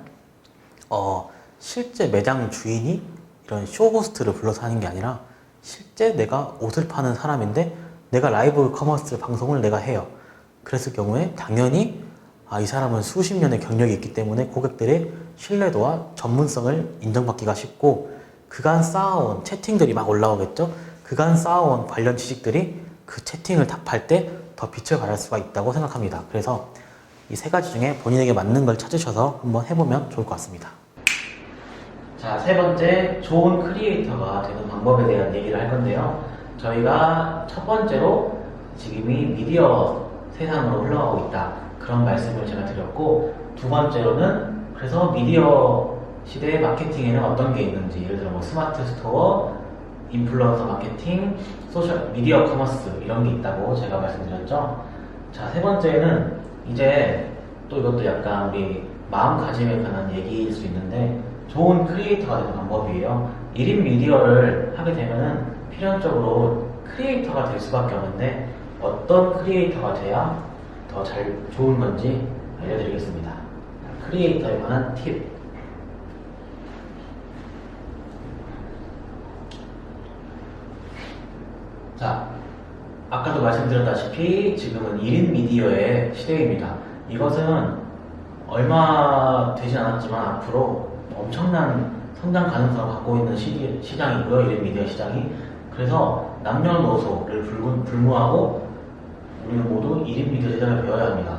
실제 매장 주인이 이런 쇼호스트를 불러서 하는 게 아니라 실제 내가 옷을 파는 사람인데 내가 라이브 커머스 방송을 내가 해요. 그랬을 경우에 당연히 이 사람은 수십 년의 경력이 있기 때문에 고객들의 신뢰도와 전문성을 인정받기가 쉽고, 그간 쌓아온 채팅들이 막 올라오겠죠. 그간 쌓아온 관련 지식들이 그 채팅을 답할 때 더 빛을 발할 수가 있다고 생각합니다. 그래서 이 세 가지 중에 본인에게 맞는 걸 찾으셔서 한번 해보면 좋을 것 같습니다. 자, 세 번째, 좋은 크리에이터가 되는 방법에 대한 얘기를 할 건데요. 저희가 첫 번째로 지금이 미디어 세상으로 흘러가고 있다, 그런 말씀을 제가 드렸고, 두 번째로는 그래서 미디어 시대의 마케팅에는 어떤 게 있는지, 예를 들어 뭐 스마트 스토어, 인플루언서 마케팅, 소셜 미디어 커머스 이런 게 있다고 제가 말씀드렸죠. 자, 세 번째는 이제 또 이것도 약간 우리 마음가짐에 관한 얘기일 수 있는데 좋은 크리에이터가 되는 방법이에요. 1인 미디어를 하게 되면은 필연적으로 크리에이터가 될 수밖에 없는데 어떤 크리에이터가 돼야 더 잘 좋은 건지 알려드리겠습니다. 크리에이터에 관한 팁. 자, 아까도 말씀드렸다시피 지금은 1인 미디어의 시대입니다. 이것은 얼마 되지 않았지만 앞으로 엄청난 성장 가능성을 갖고 있는 시장이고요. 1인 미디어 시장이. 그래서 남녀노소를 불문하고 우리는 모두 1인 미디어 시장을 배워야 합니다.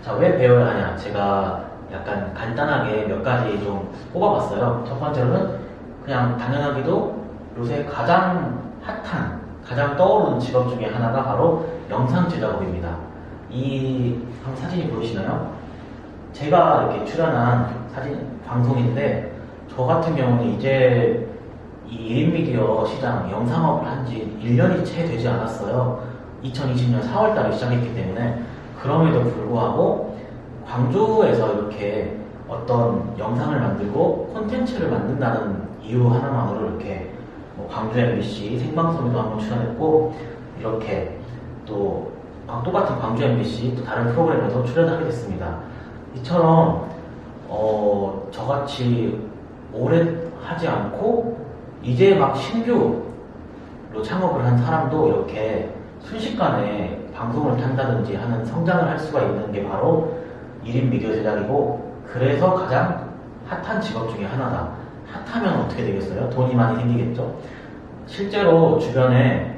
자, 왜 배워야 하냐? 제가 약간 간단하게 몇 가지 좀 뽑아봤어요. 첫 번째로는 그냥 당연하게도 요새 가장 핫한, 가장 떠오르는 직업 중에 하나가 바로 영상 제작업입니다. 이 사진이 보이시나요? 제가 이렇게 출연한 사진 방송인데 저 같은 경우는 이제 이 1인 미디어 시장 영상업을 한 지 1년이 채 되지 않았어요. 2020년 4월달에 시작했기 때문에. 그럼에도 불구하고 광주에서 이렇게 어떤 영상을 만들고 콘텐츠를 만든다는 이유 하나만으로 이렇게 뭐 광주 MBC 생방송에도 한번 출연했고 이렇게 또 똑같은 광주 MBC 또 다른 프로그램에도 출연하게 됐습니다. 이처럼 저같이 오래 하지 않고 이제 막 신규로 창업을 한 사람도 이렇게 순식간에 방송을 탄다든지 하는 성장을 할 수가 있는 게 바로 1인 미디어 제작이고, 그래서 가장 핫한 직업 중에 하나다. 핫하면 어떻게 되겠어요? 돈이 많이 생기겠죠? 실제로 주변에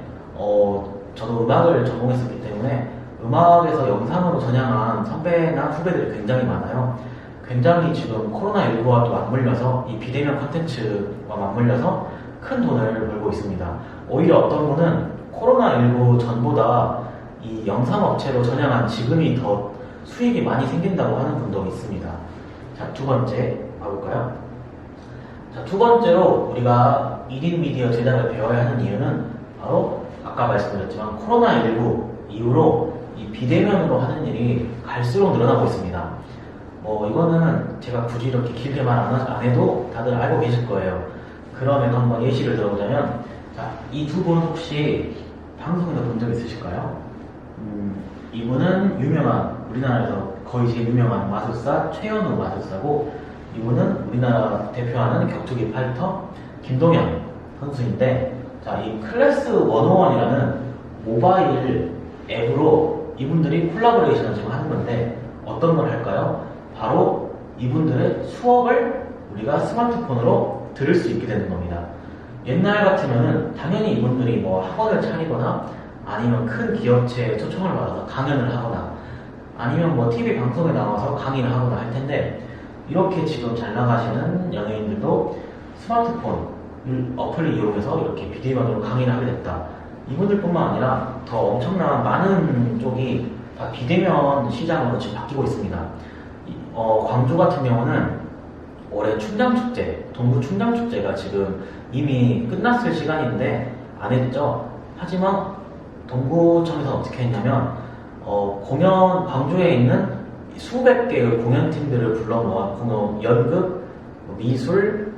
저도 음악을 전공했었기 때문에 음악에서 영상으로 전향한 선배나 후배들이 굉장히 많아요. 굉장히 지금 코로나19와 또 맞물려서 이 비대면 콘텐츠와 맞물려서 큰 돈을 벌고 있습니다. 오히려 어떤 분은 코로나19 전보다 이 영상 업체로 전향한 지금이 더 수익이 많이 생긴다고 하는 분도 있습니다. 자, 두 번째 봐볼까요? 자, 두 번째로 우리가 1인 미디어 제작을 배워야 하는 이유는 바로 아까 말씀드렸지만 코로나19 이후로 이 비대면으로 하는 일이 갈수록 늘어나고 있습니다. 이거는 제가 굳이 이렇게 길게 말 안 해도 다들 알고 계실 거예요. 그러면 한번 예시를 들어보자면, 자, 이 두 분 혹시 방송에서 본 적 있으실까요? 이분은 우리나라에서 거의 제일 유명한 마술사 최현우 마술사고, 이분은 우리나라 대표하는 격투기 파이터 김동현 선수인데, 자, 이 클래스 101이라는 모바일 앱으로 이분들이 콜라보레이션을 지금 하는 건데 어떤 걸 할까요? 바로 이분들의 수업을 우리가 스마트폰으로 들을 수 있게 되는 겁니다. 옛날 같으면은 당연히 이분들이 뭐 학원을 차리거나 아니면 큰 기업체에 초청을 받아서 강연을 하거나 아니면 뭐 TV 방송에 나와서 강의를 하거나 할 텐데, 이렇게 지금 잘 나가시는 연예인들도 스마트폰 어플을 이용해서 이렇게 비대면으로 강의를 하게 됐다. 이분들뿐만 아니라 더 엄청난 많은 쪽이 다 비대면 시장으로 지금 바뀌고 있습니다. 광주 같은 경우는 올해 충장축제, 동구 충장축제가 지금 이미 끝났을 시간인데 안 했죠. 하지만 동구청에서 어떻게 했냐면 광주에 있는 수백 개의 공연팀들을 불러 모아 연극, 미술,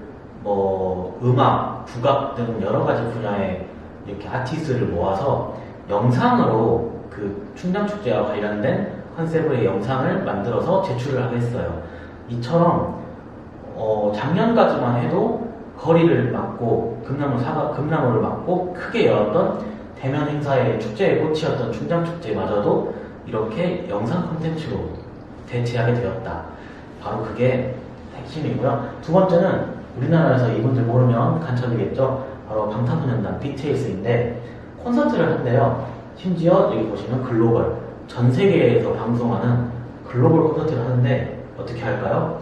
음악, 국악 등 여러 가지 분야의 이렇게 아티스트를 모아서 영상으로 그 충장축제와 관련된 컨셉의 영상을 만들어서 제출을 하게 했어요. 이처럼 작년까지만 해도 거리를 막고 금나무를 막고 크게 열었던 대면 행사의 축제의 꽃이었던 충장축제마저도 이렇게 영상 콘텐츠로 대체하게 되었다. 바로 그게 핵심이고요. 두 번째는 우리나라에서 이분들 모르면 간첩이겠죠. 바로 방탄소년단 BTS인데 콘서트를 한대요. 심지어 여기 보시면 글로벌, 전 세계에서 방송하는 글로벌 콘서트를 하는데 어떻게 할까요?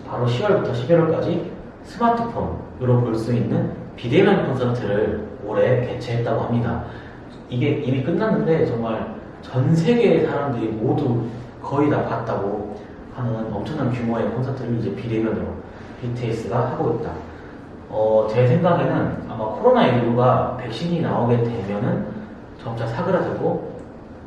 바로 10월부터 11월까지 스마트폰으로 볼 수 있는 비대면 콘서트를 올해 개최했다고 합니다. 이게 이미 끝났는데 정말 전 세계의 사람들이 모두 거의 다 봤다고 하는 엄청난 규모의 콘서트를 이제 비대면으로 BTS가 하고 있다. 제 생각에는 아마 코로나19가 백신이 나오게 되면은 점차 사그라들고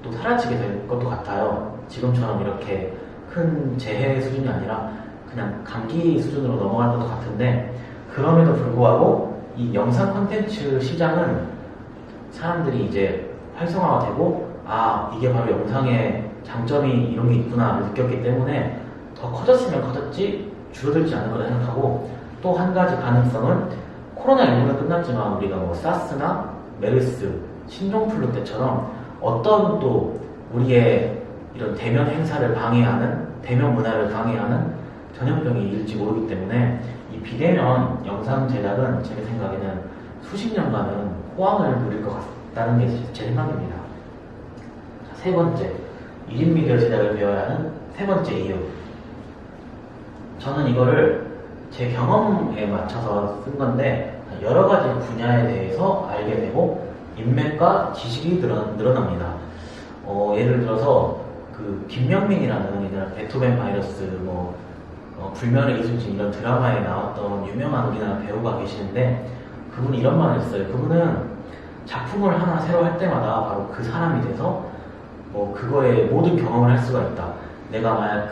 또 사라지게 될 것도 같아요. 지금처럼 이렇게 큰 재해 수준이 아니라 그냥 감기 수준으로 넘어갈 것도 같은데, 그럼에도 불구하고 이 영상 콘텐츠 시장은 사람들이 이제 활성화가 되고, 아, 이게 바로 영상의 장점이 이런 게 있구나를 느꼈기 때문에 더 커졌으면 커졌지 줄어들지 않을 거라 생각하고, 또 한 가지 가능성은 코로나19는 끝났지만 우리가 뭐 사스나 메르스, 신종플루 때처럼 어떤 또 우리의 이런 대면 행사를 방해하는, 대면 문화를 방해하는 전염병이 일지 모르기 때문에 이 비대면 영상 제작은 제 생각에는 수십 년간은 호황을 누릴 것 같다는 게 제 생각입니다. 자, 세 번째, 1인 미디어 제작을 배워야 하는 세 번째 이유. 저는 이거를 제 경험에 맞춰서 쓴 건데, 여러 가지 분야에 대해서 알게 되고 인맥과 지식이 늘어납니다. 예를 들어서 그 김명민이라는 이제 베토벤 바이러스, 불멸의 이순신 이런 드라마에 나왔던 유명한 우리나라 배우가 계시는데, 그분이 이런 말을 했어요. 그분은 작품을 하나 새로 할 때마다 바로 그 사람이 돼서 그거에 모든 경험을 할 수가 있다.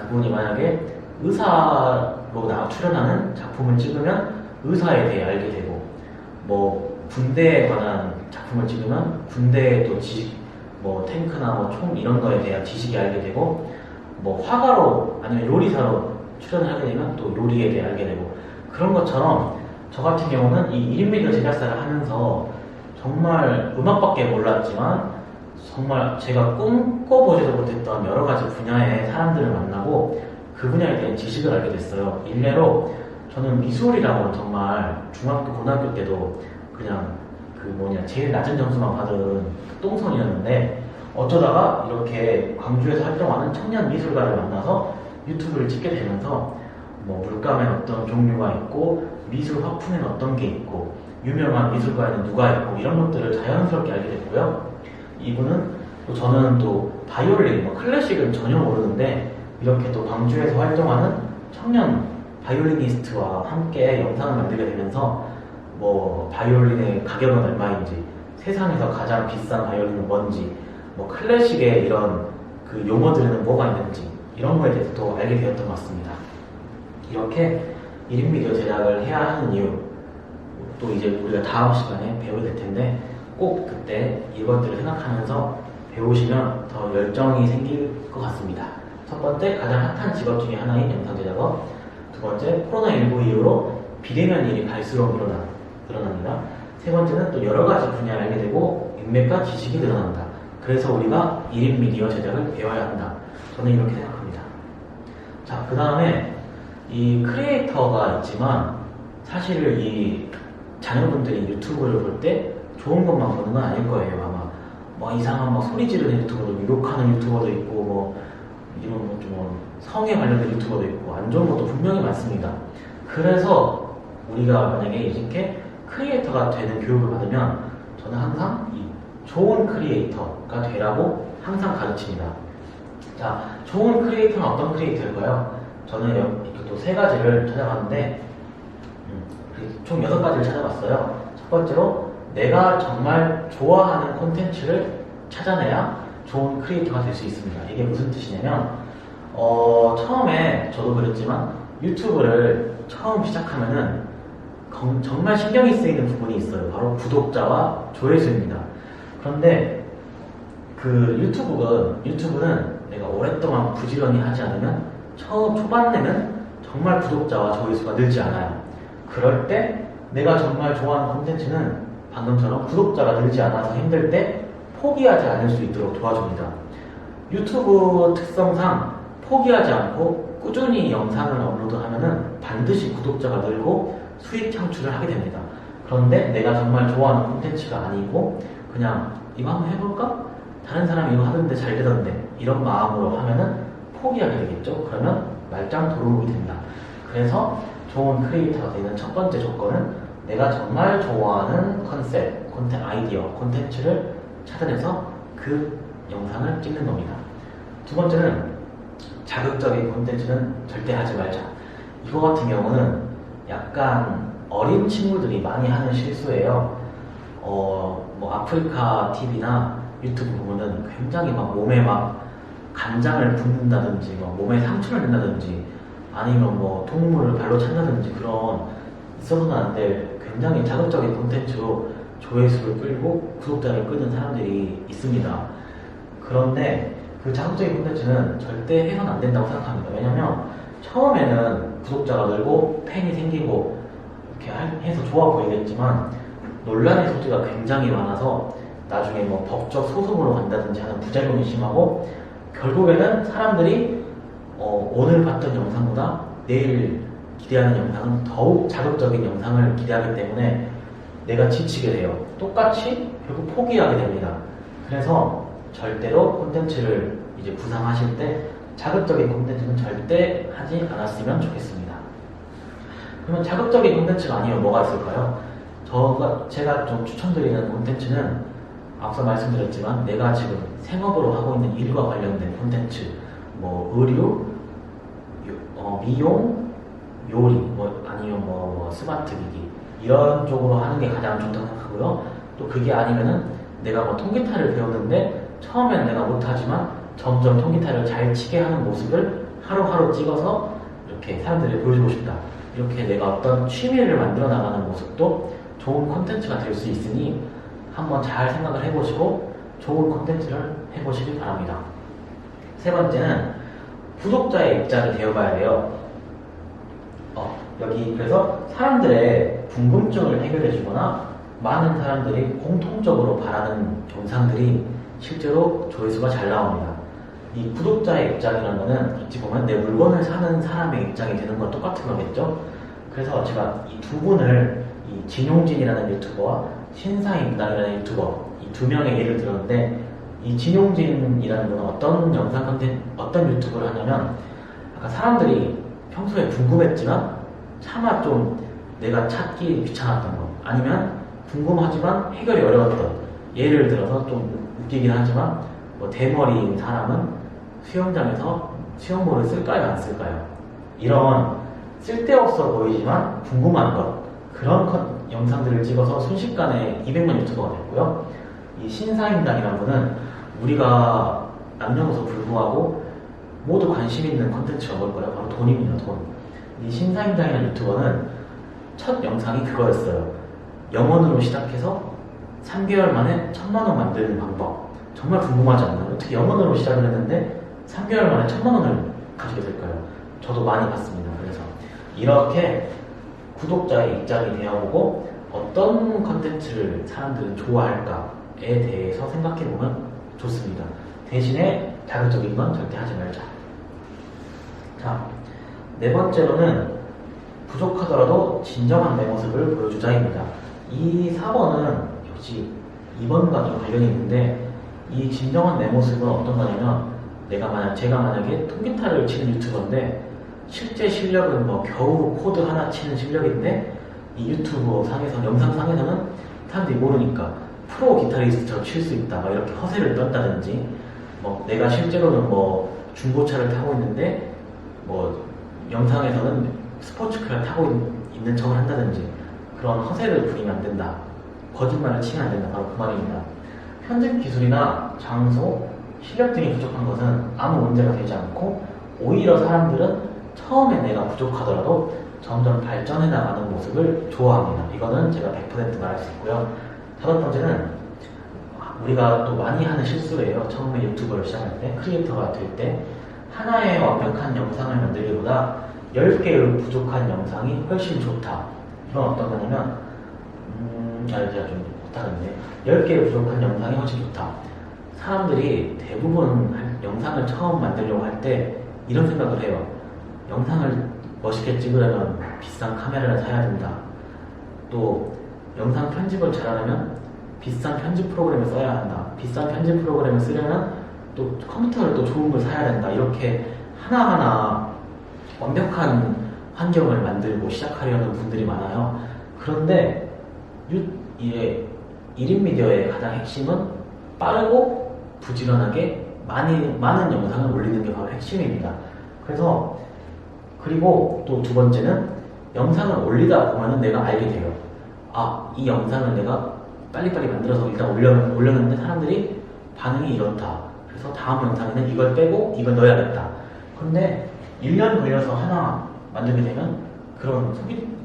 그분이 만약에 의사로 출연하는 작품을 찍으면 의사에 대해 알게 되고, 군대에 관한 작품을 찍으면 군대의 또 지식, 탱크나 총 이런 거에 대한 지식이 알게 되고, 화가로 아니면 요리사로 출연을 하게 되면 또 요리에 대해 알게 되고, 그런 것처럼 저 같은 경우는 이 1인 미디어 제작사를 하면서 정말 음악밖에 몰랐지만 정말 제가 꿈꿔보지도 못했던 여러 가지 분야의 사람들을 만나고 그 분야에 대한 지식을 알게 됐어요. 일례로 저는 미술이라고 정말 중학교, 고등학교 때도 그냥 제일 낮은 점수만 받은 똥손이었는데, 어쩌다가 이렇게 광주에서 활동하는 청년 미술가를 만나서 유튜브를 찍게 되면서 물감엔 어떤 종류가 있고 미술 화풍엔 어떤 게 있고 유명한 미술가에는 누가 있고 이런 것들을 자연스럽게 알게 됐고요. 저는 또 바이올린, 클래식은 전혀 모르는데 이렇게 또 광주에서 활동하는 청년 바이올리니스트와 함께 영상을 만들게 되면서 바이올린의 가격은 얼마인지, 세상에서 가장 비싼 바이올린은 뭔지, 클래식의 이런 그 용어들에는 뭐가 있는지 이런 거에 대해서 또 알게 되었던 것 같습니다. 이렇게 1인 미디어 제작을 해야 하는 이유, 또 이제 우리가 다음 시간에 배우게 될 텐데 꼭 그때 이것들을 생각하면서 배우시면 더 열정이 생길 것 같습니다. 첫 번째, 가장 핫한 직업 중에 하나인 영상 제작업. 두 번째, 코로나19 이후로 비대면 일이 갈수록 늘어납니다. 세 번째는 또 여러 가지 분야를 알게 되고 인맥과 지식이 늘어난다. 그래서 우리가 1인 미디어 제작을 배워야 한다. 저는 이렇게 생각합니다. 자, 그 다음에 이 크리에이터가 있지만 사실 이 자녀분들이 유튜브를 볼 때 좋은 것만 보는 건 아닐 거예요. 아마 이상한 소리 지르는 유튜버도, 욕하는 유튜버도 있고 이런 좀 성에 관련된 유튜버도 있고 안 좋은 것도 분명히 많습니다. 그래서 우리가 만약에 이렇게 크리에이터가 되는 교육을 받으면 저는 항상 이 좋은 크리에이터가 되라고 항상 가르칩니다. 자, 좋은 크리에이터는 어떤 크리에이터일까요? 저는 이렇게 또 세 가지를 찾아봤는데 총 6가지를 찾아봤어요. 첫 번째로 내가 정말 좋아하는 콘텐츠를 찾아내야 좋은 크리에이터가 될 수 있습니다. 이게 무슨 뜻이냐면 처음에 저도 그랬지만 유튜브를 처음 시작하면은 정말 신경이 쓰이는 부분이 있어요. 바로 구독자와 조회수입니다. 그런데 그 유튜브는 내가 오랫동안 부지런히 하지 않으면 초반에는 정말 구독자와 조회수가 늘지 않아요. 그럴 때 내가 정말 좋아하는 콘텐츠는 방금처럼 구독자가 늘지 않아서 힘들 때 포기하지 않을 수 있도록 도와줍니다. 유튜브 특성상 포기하지 않고 꾸준히 영상을 업로드하면은 반드시 구독자가 늘고 수익 창출을 하게 됩니다. 그런데 내가 정말 좋아하는 콘텐츠가 아니고 그냥 이거 한번 해볼까? 다른 사람이 이거 하던데 잘 되던데 이런 마음으로 하면은 포기하게 되겠죠. 그러면 말짱 도루묵이 됩니다. 그래서 좋은 크리에이터가 되는 첫 번째 조건은 내가 정말 좋아하는 컨셉, 아이디어, 콘텐츠를 찾아내서 그 영상을 찍는 겁니다. 두 번째는 자극적인 콘텐츠는 절대 하지 말자. 이거 같은 경우는 약간 어린 친구들이 많이 하는 실수예요. 뭐 아프리카 TV나 유튜브 보면은 굉장히 막 몸에 막 간장을 붓는다든지, 막 몸에 상처를 낸다든지, 아니면 뭐 동물을 발로 찬다든지 그런 있어서는 안 될 굉장히 자극적인 콘텐츠로 조회수를 끌고 구독자를 끄는 사람들이 있습니다. 그런데 그 자극적인 콘텐츠는 절대 해서는 안 된다고 생각합니다. 왜냐면 처음에는 구독자가 늘고 팬이 생기고 이렇게 해서 좋아 보이겠지만 논란의 소지가 굉장히 많아서 나중에 뭐 법적 소송으로 간다든지 하는 부작용이 심하고 결국에는 사람들이 오늘 봤던 영상보다 내일 기대하는 영상은 더욱 자극적인 영상을 기대하기 때문에 내가 지치게 돼요. 똑같이 결국 포기하게 됩니다. 그래서 절대로 콘텐츠를 이제 구상하실 때 자극적인 콘텐츠는 절대 하지 않았으면 좋겠습니다. 그러면 자극적인 콘텐츠가 아니면 뭐가 있을까요? 제가 좀 추천드리는 콘텐츠는 앞서 말씀드렸지만 내가 지금 생업으로 하고 있는 일과 관련된 콘텐츠, 뭐 의류, 미용, 요리, 뭐 아니면 뭐 스마트 기기 이런 쪽으로 하는 게 가장 좋다고 생각하고요. 또 그게 아니면은 내가 뭐 통기타를 배우는데 처음엔 내가 못하지만 점점 통기타를 잘 치게 하는 모습을 하루하루 찍어서 이렇게 사람들에게 보여주고 싶다. 이렇게 내가 어떤 취미를 만들어 나가는 모습도 좋은 콘텐츠가 될 수 있으니 한번 잘 생각을 해보시고 좋은 콘텐츠를 해보시길 바랍니다. 세 번째는 구독자의 입장이 되어봐야 돼요. 여기 그래서 사람들의 궁금증을 해결해주거나 많은 사람들이 공통적으로 바라는 영상들이 실제로 조회수가 잘 나옵니다. 이 구독자의 입장이라는 거는 어찌 보면 내 물건을 사는 사람의 입장이 되는 건 똑같은 거겠죠. 그래서 제가 이 두 분을 이 진용진이라는 유튜버와 신사임당이라는 유튜버 이 두 명의 예를 들었는데 이 진용진이라는 분은 어떤 유튜브를 하냐면 아까 사람들이 평소에 궁금했지만 차마 좀 내가 찾기 귀찮았던 거 아니면 궁금하지만 해결이 어려웠던 예를 들어서 좀 웃기긴 하지만 뭐 대머리인 사람은 수영장에서 수영복을 쓸까요 안 쓸까요? 이런 쓸데없어 보이지만 궁금한 것 그런 영상들을 찍어서 순식간에 200만 유튜버가 됐고요. 이 신사임당이라는 분은 우리가 남녀노소 불구하고 모두 관심 있는 컨텐츠가 뭘 거예요? 바로 돈입니다. 돈. 이 신사임당이라는 유튜버는 첫 영상이 그거였어요. 0원으로 시작해서 3개월 만에 1000만원 만드는 방법. 정말 궁금하지 않나요? 어떻게 0원으로 시작을 했는데 3개월 만에 1000만원을 가지게 될까요? 저도 많이 봤습니다. 그래서 이렇게 구독자의 입장이 되어보고 어떤 컨텐츠를 사람들은 좋아할까에 대해서 생각해보면 좋습니다. 대신에 자극적인 건 절대 하지 말자. 자, 네 번째로는 부족하더라도 진정한 내 모습을 보여주자입니다. 이 4번은 역시 2번과 좀 관련이 있는데 이 진정한 내 모습은 어떤 거냐면 제가 만약에 통기타를 치는 유튜버인데 실제 실력은 뭐 겨우 코드 하나 치는 실력인데 이 유튜브 상에서 영상 상에서는 사람들이 모르니까 프로 기타리스트처럼 칠 수 있다 막 이렇게 허세를 떤다든지 뭐 내가 실제로는 뭐 중고차를 타고 있는데 뭐 영상에서는 스포츠카를 타고 있는 척을 한다든지 그런 허세를 부리면 안 된다. 거짓말을 치면 안 된다. 바로 그 말입니다. 편집 기술이나 장소, 실력 등이 부족한 것은 아무 문제가 되지 않고 오히려 사람들은 처음에 내가 부족하더라도 점점 발전해 나가는 모습을 좋아합니다. 이거는 제가 100% 말할 수 있고요. 다섯 번째는 우리가 또 많이 하는 실수예요. 처음에 유튜버를 시작할 때, 크리에이터가 될 때 하나의 완벽한 영상을 만들기보다 10개의 부족한 영상이 훨씬 좋다. 이건 어떤 거냐면 제가 좀 못하는데 10개의 부족한 영상이 훨씬 좋다. 사람들이 대부분 영상을 처음 만들려고 할 때 이런 생각을 해요. 영상을 멋있게 찍으려면 비싼 카메라를 사야 된다. 또 영상 편집을 잘하려면 비싼 편집 프로그램을 써야 한다. 비싼 편집 프로그램을 쓰려면 또 컴퓨터를 또 좋은 걸 사야 된다. 이렇게 하나하나 완벽한 환경을 만들고 시작하려는 분들이 많아요. 그런데 1인 미디어의 가장 핵심은 빠르고 부지런하게 많은 영상을 올리는 게 바로 핵심입니다. 그래서 그리고 또 두 번째는 영상을 올리다 보면은 내가 알게 돼요. 아, 이 영상을 내가 빨리빨리 만들어서 일단 올렸는데 사람들이 반응이 이렇다. 그래서 다음 영상에는 이걸 빼고 이걸 넣어야겠다. 근데 1년 걸려서 하나 만들게 되면 그런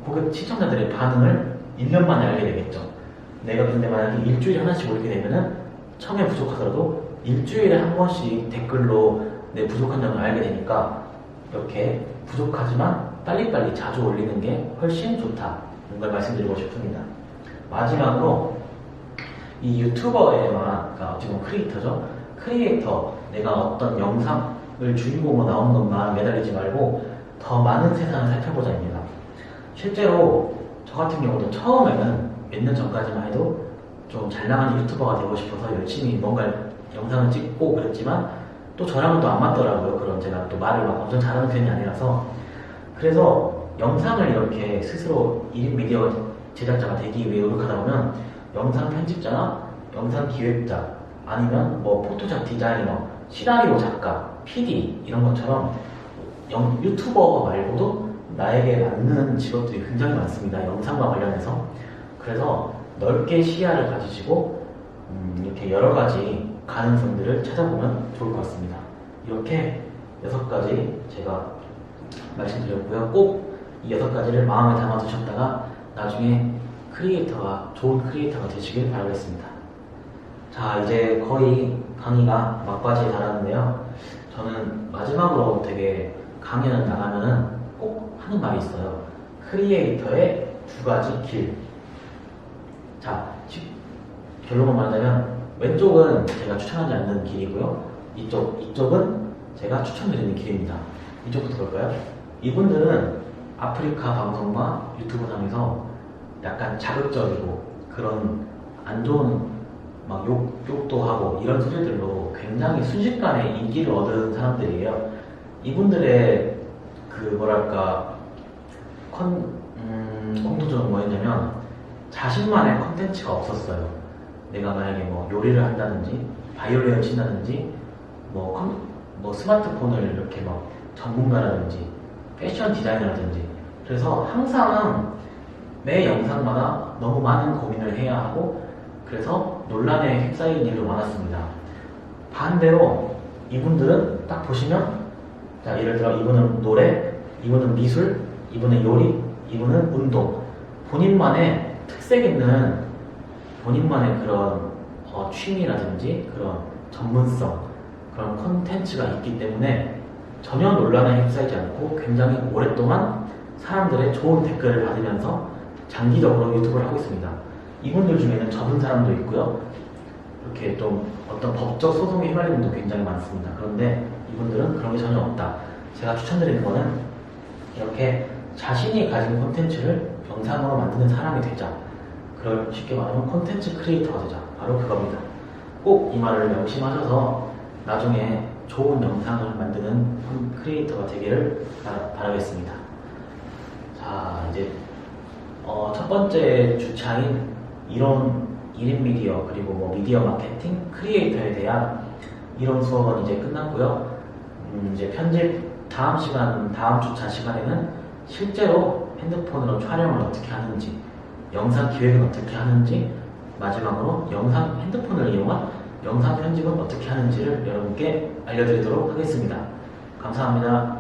고객 시청자들의 반응을 1년 만에 알게 되겠죠. 내가 근데 만약에 일주일에 하나씩 올리게 되면은 처음에 부족하더라도 일주일에 한 번씩 댓글로 내 부족한 점을 알게 되니까 이렇게 부족하지만 빨리빨리 자주 올리는 게 훨씬 좋다. 이런 걸 말씀드리고 싶습니다. 마지막으로 이 유튜버에만, 그러니까 지금 크리에이터죠. 크리에이터, 내가 어떤 영상을 주인공으로 나오는 것만 매달리지 말고 더 많은 세상을 살펴보자입니다. 실제로 저 같은 경우도 처음에는 몇 년 전까지만 해도 좀 잘 나가는 유튜버가 되고 싶어서 열심히 뭔가 영상을 찍고 그랬지만 또 저랑은 또 안 맞더라고요. 그런 제가 또 말을 막 엄청 잘하는 편이 아니라서. 그래서 영상을 이렇게 스스로 1인 미디어 제작자가 되기 위해 노력하다 보면 영상 편집자나 영상 기획자 아니면 뭐 포토샵 디자이너, 시나리오 작가, PD 이런 것처럼 유튜버 말고도 나에게 맞는 직업들이 굉장히 많습니다. 영상과 관련해서. 그래서 넓게 시야를 가지시고 이렇게 여러 가지 가능성들을 찾아보면 좋을 것 같습니다. 이렇게 6가지 제가 말씀드렸고요. 꼭 이 6가지를 마음에 담아 두셨다가 나중에 좋은 크리에이터가 되시길 바라겠습니다. 자, 이제 거의 강의가 막바지에 달았는데요. 저는 마지막으로 되게 강연을 나가면은 꼭 하는 말이 있어요. 크리에이터의 2가지 길. 자, 결론만 말하자면 왼쪽은 제가 추천하지 않는 길이고요. 이쪽은 제가 추천드리는 길입니다. 이쪽부터 볼까요? 이분들은 아프리카 방송과 유튜브 상에서 약간 자극적이고 그런 안 좋은 막 욕도 하고 이런 소리들로 굉장히 순식간에 인기를 얻은 사람들이에요. 이분들의 그 뭐랄까 공통점은 뭐였냐면 자신만의 컨텐츠가 없었어요. 내가 만약에 뭐 요리를 한다든지 바이올린을 친다든지 뭐 스마트폰을 이렇게 막 전문가라든지 패션 디자이너라든지 그래서 항상 매 영상마다 너무 많은 고민을 해야 하고 그래서 논란에 휩싸이는 일도 많았습니다. 반대로 이분들은 딱 보시면 자, 예를 들어 이분은 노래, 이분은 미술, 이분은 요리, 이분은 운동 본인만의 특색 있는 본인만의 그런 취미라든지 그런 전문성 그런 콘텐츠가 있기 때문에 전혀 논란에 휩싸이지 않고 굉장히 오랫동안 사람들의 좋은 댓글을 받으면서 장기적으로 유튜브를 하고 있습니다. 이분들 중에는 접은 사람도 있고요. 이렇게 좀 어떤 법적 소송에 휘말리는 분도 굉장히 많습니다. 그런데 이분들은 그런 게 전혀 없다. 제가 추천드리는 거는 이렇게 자신이 가진 콘텐츠를 영상으로 만드는 사람이 되자. 그걸 쉽게 말하면 콘텐츠 크리에이터가 되자. 바로 그겁니다. 꼭 이 말을 명심하셔서 나중에 좋은 영상을 만드는 크리에이터가 되기를 바라겠습니다. 자, 이제 첫 번째 주차인 이론 1인 미디어 그리고 뭐 미디어 마케팅 크리에이터에 대한 이론 수업은 이제 끝났고요. 이제 편집 다음 주차 시간에는 실제로 핸드폰으로 촬영을 어떻게 하는지 영상 기획은 어떻게 하는지 마지막으로 핸드폰을 이용한 영상 편집은 어떻게 하는지를 여러분께 알려드리도록 하겠습니다. 감사합니다.